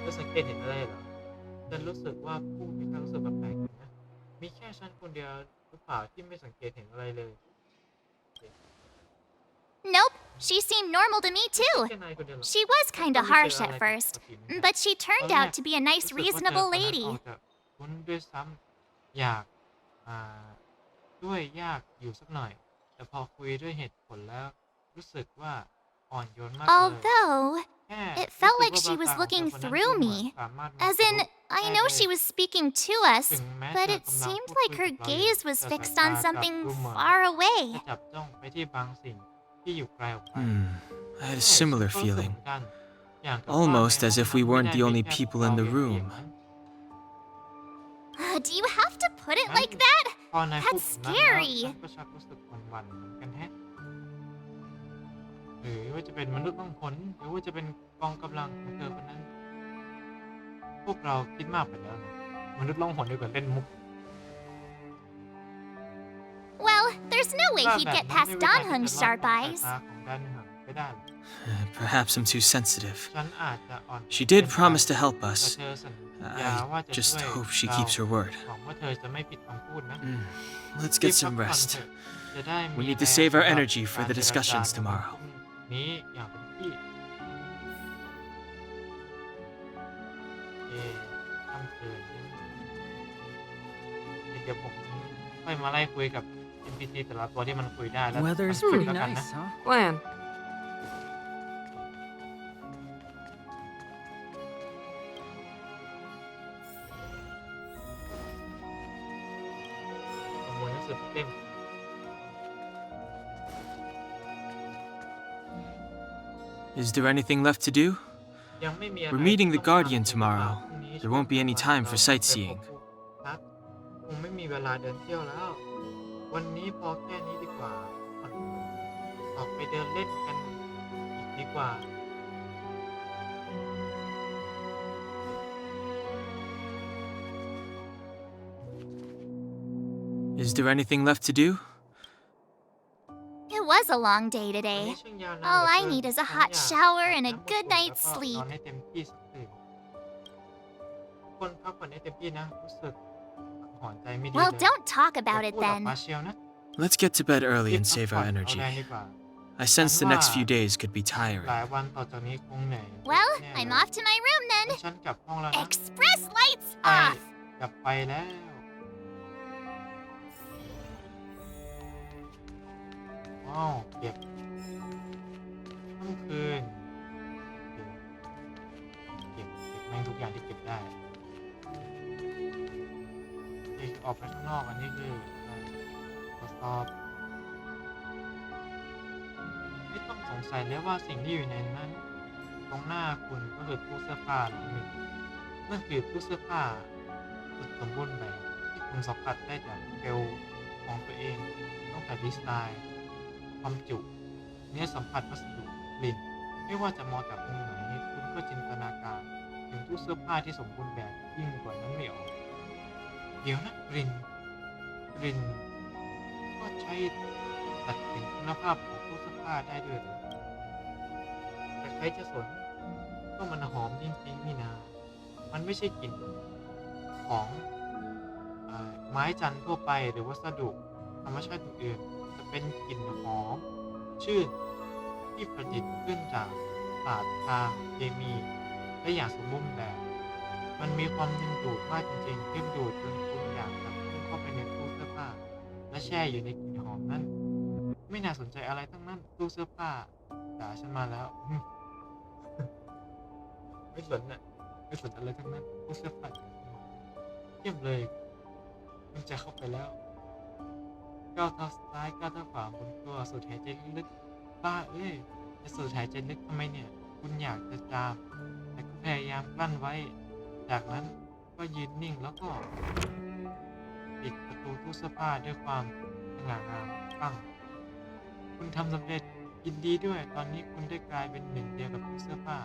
จะสังเกตเห็นอะไรเหรอฉันรู้สึกว่าผู้มีความรู้สึกแปลกๆนะมีแค่ฉันคนเดียวหรือเปล่าที่ไม่สังเกตเห็นอะไรเลย Nope, she seemed normal to me too. She was kinda harsh at first, but she turned out to be a nice, reasonable lady. คุณด้วยซ้ำอยาก ด้วยยากอยู่สักหน่อยแต่พอคุยด้วยเหตุผลแล้วรู้สึกว่าอ่อนโยนมากเลย Although แค่ it felt รู้ like สึก she ว่า was แววตาของ looking คนนั้น through ดูเหมื me, อนสามารถมอง as ทะ in ลุ I ได้ know เลย she was speaking to us, ถึงแม้ but จะ it กำลัง seemed พูด like คุย her กับเราอยู่ gaze was แต่ fixed สาย on ตากลับ something ดูเหมือน far จะ away. จับจ้องไปที่บางสิ่งที่อยู่ไกลออกไป I had a ใช่ similar ฉันก็รู้สึก feeling, เหมือนกันอย่างกับว่า almost ใน as ห้อง if นั้น we ไม่ weren't ได้ the มี only แค่ people เรา in อ the ย่างเดียว room. นั้น Do you have to put it งั้น like that? พอนายพูด That's แบบนั้นแล้ว scary. ฉันก็ชักรู้สึกหวั่นๆเหมือนกันแฮะหรือว่าจะเป็นมนุษย์ล่องหนหรือว่าจะเป็นกองกำลังของเธอคนนั้น พวกเราคิดมากไปแล้วนะมนุษย์ล่องหนดีกว่าเล่นมุก Well, there's no way ว่า he'd แบบ get นั้น past ไม่มีทางที่ Danhung's จะรอด sharp จากสาย eyes. ตาของด้านหังไปได้หรอก Perhaps I'm too sensitive. ฉันอาจจะอ่อน She เกิ did นไป promise to help แต่ us. เธอสัญญาว่า I จะ just ช่วย hope she เรา keeps her word. หวังว่าเธอจะไม่ผิดคำพูดนะ Let's รีบ get พัก some ผ่อน rest. เถอะจะได้มี We need to แรง save our สำหรับ energy for การ the เจรจา discussions ในวัน tomorrow. พรุ่งนี้อย่างเต็มที่ค่ำคืนนี้เดี๋ยวผมค่อยมาไล่คุยกับ NPC แต่ละตัวที่มันคุยได้แล้ว Weather's คุย pretty แล้วกันนะ nice, huh? Plan. ประมวลหนังสือเต็ม Is there anything left to do? ยังไม่มีอะไร We're meeting the ที่ต้อง Guardian ทำ tomorrow. พรุ่งนี้ There won't be any time for เรา sightseeing. ครับคงไม่มีเวลาเดินเที่ยวแล้ว วันนี้พอแค่นี้ดีกว่าออกไปเดินเล่นกันอีกดีกว่า Is there anything left to do? It was a long day วัน today. นี้ช่างยาวนาน All เหลือ I เกิน need is a ฉัน hot อยาก shower and a อาบน้ำ good อุ่นๆ night's แล้วก็น sleep. อนให้เต็มที่สักคืนคนพักผ่อนให้เต็มที่นะ รู้สึกหอนใจไม่ดี Well, เลย don't talk อย่า about it พูดออกมา then. เชียวนะ Let's get to bed early รีบ and พัก save ผ่อน our เอา energy. แรงดีกว่า I sense the next few days could be ห tiring. ลายวันต่อจากนี้คงเหนื่อย Well, แน่ I'm เลย off to my room งั้ then. นฉันกลับห้องแล้วนะ Express lights ไป off. กลับไปแล้ว ว้าวเก็บค่ำคืนเก็บแม่งทุกอย่างที่เก็บได้ที่ออกไปข้างนอกอันนี้คือทดสอบไม่ต้องสงสัยเลยว่าสิ่งที่อยู่ในนั้น ตรงหน้าคุณก็คือตู้เสื้อผ้าหลังหนึ่งนั่นคือตู้เสื้อผ้าสุดสมบูรณ์แบบที่คุณสัมผัสได้จากเซลล์ของตัวเองตั้งแต่ดีไซน์ความจุเนื้อสัมผัสวัสดุกลิ่นไม่ว่าจะมองจากมุมไหนคุณก็จินตนาการถึงตู้เสื้อผ้าที่สมบูรณ์แบบยิ่งกว่านั้นไม่ออกเดี๋ยวนะกลิ่นก็ใช้ตัดสินคุณภาพของตู้เสื้อผ้าได้ด้วยเหรอแต่ใครจะสนก็มันหอมจริงๆนี่นามันไม่ใช่กลิ่นของไม้จันทร์ทั่วไปหรือวัสดุธรรมชาติอื่นๆจะเป็นกลิ่นหอมชื่นที่ประดิษฐ์ขึ้นจากศาสตร์ทางเคมีและอย่างสมบูรณ์แบบ มันมีความดึงดูดมากจริงๆดึงดูดจนคุณอยากจะพุ่งเข้าไปในตู้เสื้อผ้าและแช่อยู่ในกลิ่นหอมนั้นไม่น่าสนใจอะไรทั้งนั้นตู้เสื้อผ้าด่าฉันมาแล้ว ไม่สนอะไรทั้งนั้นตู้เสื้อผ้าเยี่ยมเลยมันจะเข้าไปแล้วก้าวเท้าซ้ายก้าวเท้าขวาบนตัวสูดหายใจลึกๆบ้าเอ้ยจะสูดหายใจลึกทำไมเนี่ยคุณอยากจะจามแต่ก็พยายามกลั้นไว้จากนั้นก็ยืนนิ่งแล้วก็ปิดประตูตู้เสื้อผ้าด้วยความสง่างามปั้งคุณทำสำเร็จยินดีด้วยตอนนี้คุณได้กลายเป็นหนึ่งเดียวกับตู้เสื้อผ้า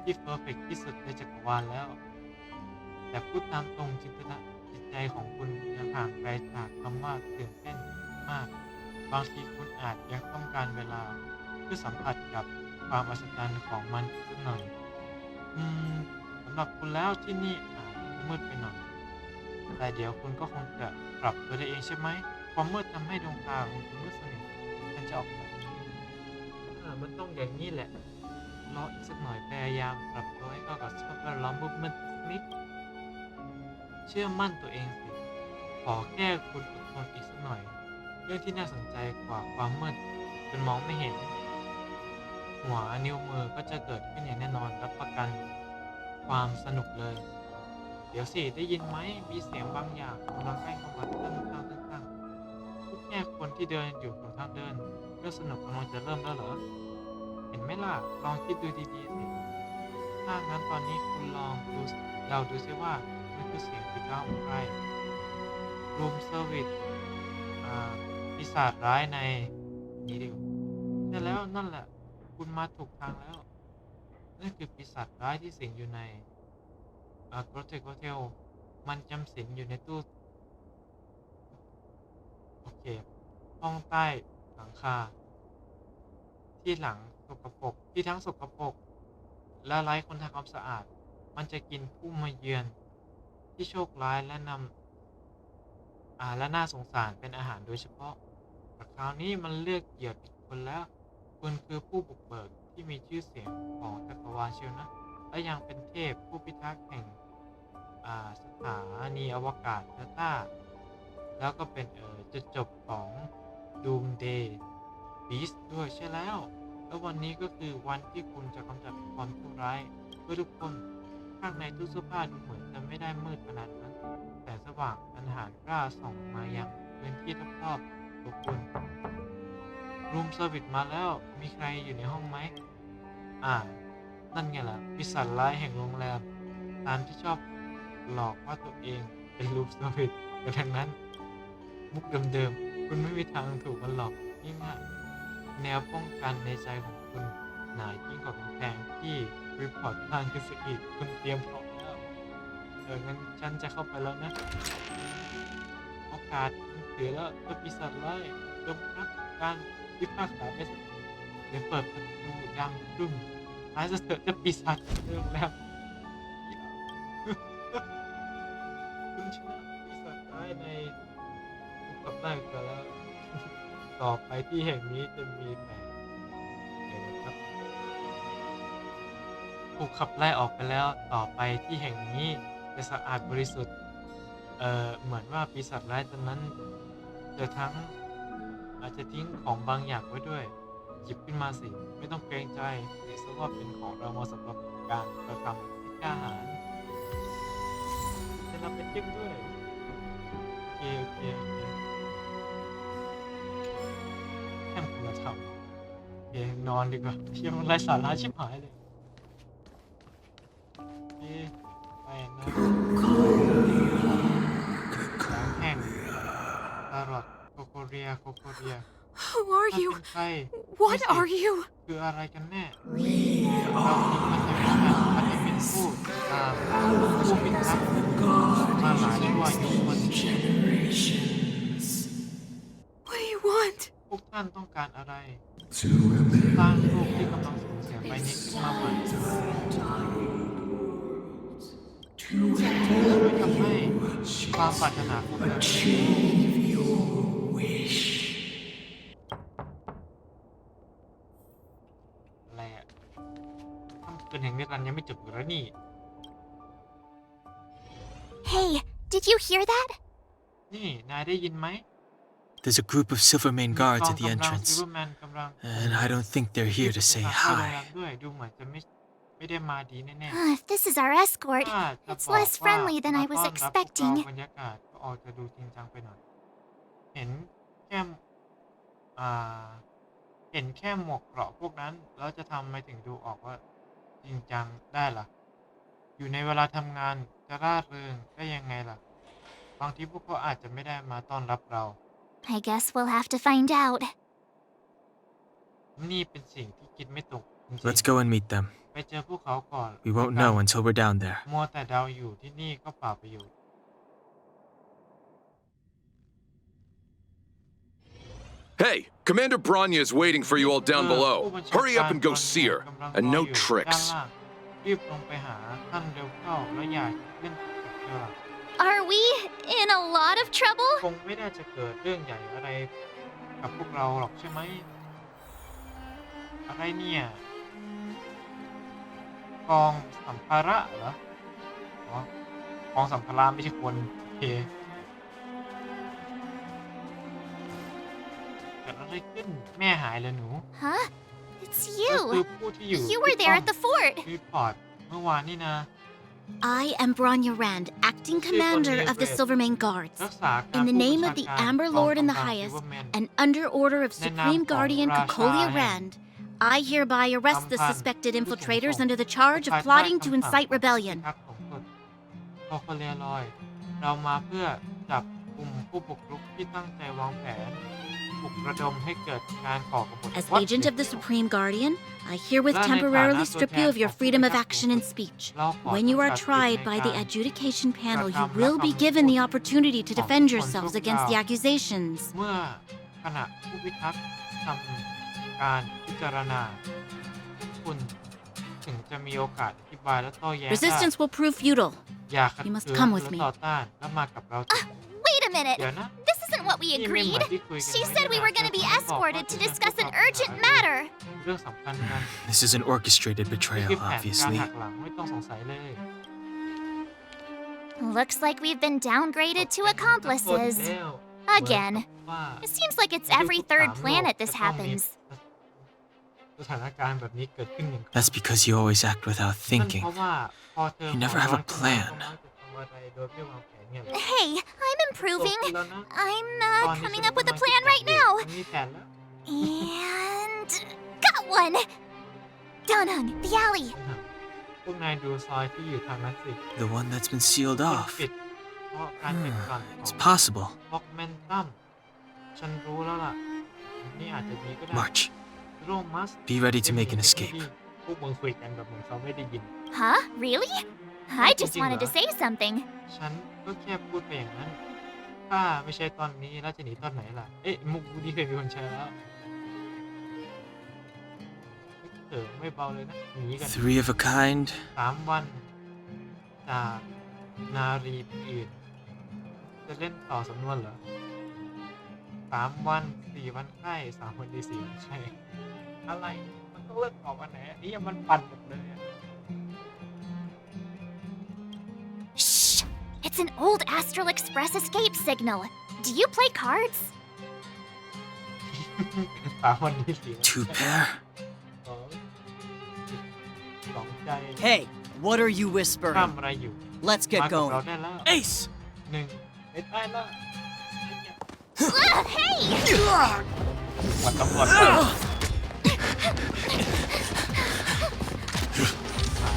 ที่เพอร์เฟกต์ที่สุดในจักรวาลแล้วแต่พูดตามตรงจิตใจของคุณยังห่างไกลจากคำว่าตื่นเต้นมากบางทีคุณอาจยังต้องการเวลาเพื่อสัมผัสกับความอัศจรรย์ของมันสักหน่อยสำหรับคุณแล้วที่นี่อาจจะมืดไปหน่อยแต่เดี๋ยวคุณก็คงจะปรับตัวได้เองใช่ไหมความมืดทำให้ดวงตาของคุณมืดสนิทฉันจะออกไปมันต้องอย่างนี้แหละรออีกสักหน่อยพยายามปรับตัวให้เข้ากับสภาพแวดล้อมมืดนิดเชื่อมั่นตัวเองสิขอ อแค่คุณอดทนอีกสักหน่อยเรื่องที่น่าสนใจกว่าความมืดจนมองไม่เห็นหัวนิ้วมือก็จะเกิดขึ้นอย่างแน่นอนรับประกันความสนุกเลยเดี๋ยวสิได้ยินไหมมีเสียงบางอย่างกำลังใกล้เข้ามาตั้งทุกแง่คนที่เดินอยู่บนทางเดินเรื่องสนุกกำลังจะเริ่มแล้วเหรอเห็นไหมล่ะลองคิดดูดีๆสิถ้างั้นตอนนี้คุณลองดูซิว่ามันคือเสียงปีเท้าของใครรูมเซอร์วิสปีศาจร้ายในนี้ดิใช่แล้วนั่นแหละคุณมาถูกทางแล้วนั่นคือปีศาจร้ายที่สิงอยู่ในโกรเทคโฮเทลมันจำสิงอยู่ในตู้โอเคห้องใต้หลังคาที่หลังสกปรกที่ทั้งสกปรกและไร้คนทำความสะอาดมันจะกินผู้มาเยือนที่โชคร้ายและและน่าสงสารเป็นอาหารโดยเฉพาะแต่คราวนี้มันเลือกเหยื่อผิดคนแล้วคุณคือผู้บุกเบิกที่มีชื่อเสียงของจักรวาลเชียวนะและยังเป็นเทพผู้พิทักษ์แห่งสถานีอวกาศเทต้าแล้วก็เป็นจุดจบของ Doomsday Beast ด้วยใช่แล้ววันนี้ก็คือวันที่คุณจะกำจัดความชั่วร้ายเพื่อทุกคนข้างในตู้เสื้อผ้าดูเหมือนจะไม่ได้มืดขนาดนั้นแต่สว่างอันหารกล้าส่องมายังพื้นที่รอบๆตัวคุณรูมเซอร์วิสมาแล้วมีใครอยู่ในห้องไหมนั่นไงล่ะปีศาจร้ายแห่งโรงแรมตามที่ชอบหลอกว่าตัวเองเป็นรูมเซอร์วิสแต่ทั้งนั้นมุกเดิมๆคุณไม่มีทางถูกมันหลอกง่ายๆแนวป้องกันในใจของคุณหนายิ่งกว่ากำแพงที่รีพอร์ตทางขึ้นอีกคุณเตรียมพร้อมแล้วงั้นฉันจะเข้าไปแล้วนะโอกาสถือแล้วจะปีศาจร้ายจงรับการพิพากษาไปสักเดี๋ยวเปิดประตูดังดึ้มท้ายจะเถอะจะปีศาจเรื่องแล้วคุณชนะปีศาจร้ายในถูกขับไล่ไปแล้วต่อไปที่แห่งนี้จะมีแต่นะครับถูกขับไล่ออกไปแล้วต่อไปที่แห่งนี้จะสะอาดบริสุทธิ์เหมือนว่าปีศาจร้ายตอนนั้นอาจจะทิ้งของบางอย่างไว้ด้วยหยิบขึ้นมาสิไม่ต้องเกรงใจถือซะว่าเป็นของเรามาสำหรับการกระทำที่กล้าหาญจะรับไปจิ้มด้วยโอเคแค่คุณธรรมนอนดีกว่าเที่ยวไร้สาระชิบหายเลยไปนะแห่งตลอดโคโคเรีย Who are you? ใคร What are you? คืออะไรกันแน่เราคิดว่าจะเป็นผู้พิทักษ์มาหลายชั่วอายุคน What do you want? พวกท่านต้องการอะไรสร้างโลกที่กำลังสูญเสียไปนี้ขึ้นมาใหม่ช่วยทำให้ความปรารถนาของเราอะไรค่ำคืนแห่งนิรันดร์ยังไม่จบอยู่แล้วนี่ Hey, did you hear that? นี่นายได้ยินไหม There's a group of Silvermane guards at the entrance, and I don't think they're here to say hi. ดูเหมือนจะไม่ได้มาดีแน่ If this is our escort, it's less friendly than I was expecting. บรรยากาศก็ออกจะดูจริงจังไปหน่อยเห็นแค่หมวกเกราะพวกนั้นแล้วจะทำไมถึงดูออกว่าจริงจังได้ล่ะอยู่ในเวลาทำงานจะร่าเริงได้ยังไงล่ะบางทีพวกเขาอาจจะไม่ได้มาต้อนรับเรา I guess we'll have to find out. นี่เป็นสิ่งที่คิดไม่ตกจริง Let's go and meet them. ๆไปเจอพวกเขาก่อน We won't know until we're down there. มัวแต่เดาอยู่ที่นี่ก็เปล่าประโยชน์ Hey, Commander Bronya is waiting for you all down below. Hurry up and go see her. And no tricks. รีบลงไปหาท่านเร็วเข้าแล้วอย่าเล่นกับเธอ Are we in a lot of trouble? คงไม่น่าจะเกิดเรื่องใหญ่อะไรกับพวกเราหรอกใช่ไหมอะไรเนี่ยกองสัมภาระเหรอกองสัมภาระไม่ใช่คนโอเค อะไรขึ้นแม่หายเลยหนู Huh? It's ก็คือ you. ผู้ที่อยู่ You were there at the fort. รีพอร์ตเมื่อวานนี่นะ I am Bronya Rand, acting commander of the Silvermane Guards. รักษาการ In the ผู้ name บัญ of the ชาการ Amber กอง Lord and the กำลัง Highest, Silverman and under order of Supreme Guardian Kokolia Rand, I hereby arrest the suspected infiltrators under the charge of plotting to incite rebellion. พอคนเรียลอยเรามาเพื่อจับกลุ่มผู้บุกรุกที่ตั้งใจวางแผนปลุกระดมให้เกิดการก่อกบฏ As agent of the Supreme Guardian, I herewith temporarily strip you of your freedom of action and speech. When you are tried by the adjudication panel, you will be given the opportunity to defend yourselves against the accusations. เมื่อขณะผู้พิทักษ์ทำการพิจารณาคุณถึงจะมีโอกาสอธิบายและโต้แย้งได้ Resistance will prove futile. อย่าขัด You must ขืน come with และ me. ต่อต้านและมากับเราเถอะ Wait a minute. เดี๋ยวนะ This isn't what we นี่ไม่เหมื agreed. อนที่คุยกัน She ไว้ said we นี่ were นะ going to be บอกว่า escorted to จะ discuss an ต้อง urgent matter. เรื่องสำคัญกัน This is an orchestrated นี่ betrayal, คือแผนการ obviously. หักหลังไม่ต้องสงสัยเลย Looks like we've been downgraded to accomplices. แล้ว Again. ว่า It seems like it's every third planet this happens. สถานการณ์แบบนี้เกิดขึ้นอย่าง That's because you always act without นั่น thinking. เพราะว่าพอเธอ You never have a plan. ก็มักจะทำอะไรโดยไม่วางแผนไงล่ะ Hey, I'm improving. โตขึ้นแล้วนะ I'm ตอนนี้ coming ฉัน up with a กำลัง plan จะ right now. ฉันมีแผนแล้ว And got one. Donung, the alley. พวกนายดูซอยที่อยู่ทางนั้นสิ The one that's been sealed มัน off. ปิดเพราะการปิดก่อนข It's อง possible. บล็อกแมนตัมฉันรู้แล้วล่ะนี่อาจจะดีก็ได้ March. โรมัส Be ready to make an escape. พวกมึงคุยกันแบบเหมือนเขาไม่ได้ยิน Huh? Really? I just wanted to say something. ฉันก็แค่พูดไปอย่างนั้น ถ้าไม่ใช่ตอนนี้แล้วจะหนีตอนไหนล่ะ เอ๊ะมุกนี้เคยมีคนใช้แล้วไม่เบาเลยนะหนีกัน Three of a kind. 3 วันจากนารีอื่น จะเล่นต่อสำนวนเหรอ3 วัน 4 วันไข้3 วันดี4 วันไข้อะไรมันต้องเลิกต่อวันไหนอันนี้มันปั่นหมดเลยอะ It's an old Astral Express escape signal. Do you play cards? 3 วันดี4 วัน Two pair. 2 ใจ Hey, what are you ข้าม whispering? อะไรอยู่ Let's มา get กับเรา going. ได้แล้ว Ace! 1ไปได้แล้ว Hey! วัดตำรวจก่อน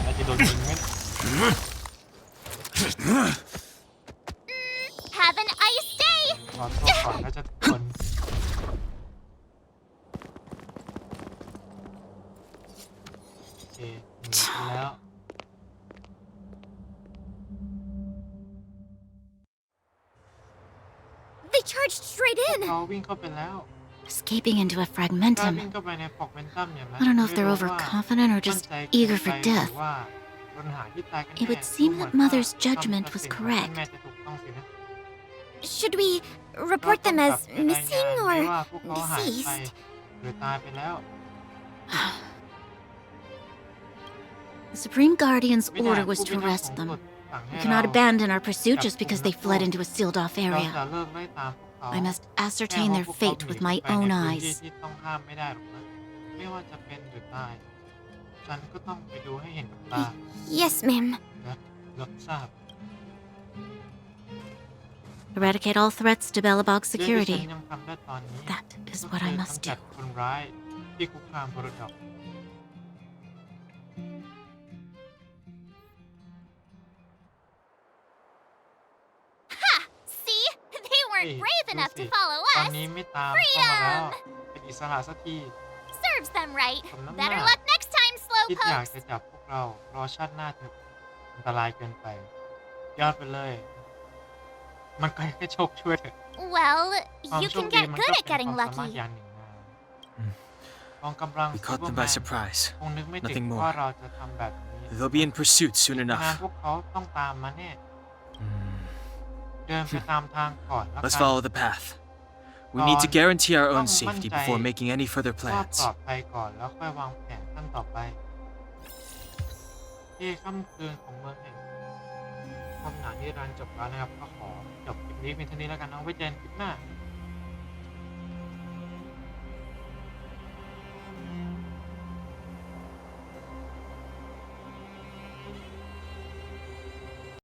แล้วจะโดนยิงไหม Have an ice day! ขอโทษก่อนแล้วจะทนโอเคหนีไปแล้ว They charged straight in. เขาวิ่งเข้าไปแล้ว Escaping into a การวิ่ง fragmentum. เข้าไปในฟอกเมนตัมเนี่ยนะ I don't know if they're ไม่รู้ว่า overconfident or just มั่นใจ eager เกิ for นไปหรือ death. ว่าปัญหาที่ตายกัน It would แน่ seem ดูเหมือน that Mother's ว่า judgment คำตัด was สินของ correct. แม่จะถูกต้องสินะ Should we เรา report ต้อง them กลับ as ไปรายงาน missing ไหม or ว่าพวกเขาหายไป deceased? หรือตายไปแล้ว The Supreme Guardian's ไม่ได้ order was ผู้ to พิทักษ์ arrest สูง them. สุดสั่งให้ We เรา cannot abandon our pursuit just because they fled into a sealed off เรา area. จะเลิกไล่ตามพวกเขา I must แค่ ascertain ว่า their พวกเขา fate หนี with ไป my ใน own พื้นที่ eyes. ที่ต้องห้ามไม่ได้หรอกนะไม่ว่าจะเป็นหรือตาย ฉันก็ต้องไปดูให้เห็นกับตา Yes, ma'am. และรับทราบ Eradicate all threats to Bellabog เรื่องที่ฉัน security. ยังทำได้ตอนนี้ That is ก็ what คื I อ must กำจั do. ดคนร้ายที่คุกคามพลดอก See? They weren't brave enough to follow ตอน us. นี้ไม่ตามเข้ามาแล้ว เป็นอิสระสักที Serves them right. From the Better map. luck next time, คิดอยาก slowpokes. จะจับพวกเรา รอชาติหน้าเถอะอันตรายเกินไป ยอดไปเลย มันก็แค่โชคช่วยเถอะ Well, ความ you โชค can ดี get มัน good ก็ at เป็น getting ความสามารถ lucky. อย่างหนึ่งนะกองกำลัง We ซู caught เปอ them ร์แม by น surprise. คงนึกไม่ถึง Nothing more. ว่าเราจะทำแบบนี้ They'll be in pursuit soon งาน enough. พวกเขาต้องตามมาแน่ Hmm. เดินไปตามทางก่อนแล้ว Let's กัน follow the path. We need to guarantee our ownต้อง safety มั่นใจ before making any further ว่า plans. ปลอดภัยก่อนแล้วค่อยวางแผนขั้นต่อไปที่ค่ำคืนของเมืองแห่งความหนานิรันดร์จบแล้วนะครับ ก็ขอจบคลิปนี้เพียงเท่านี้แล้วกันเอาไว้เจอกันคลิปหน้า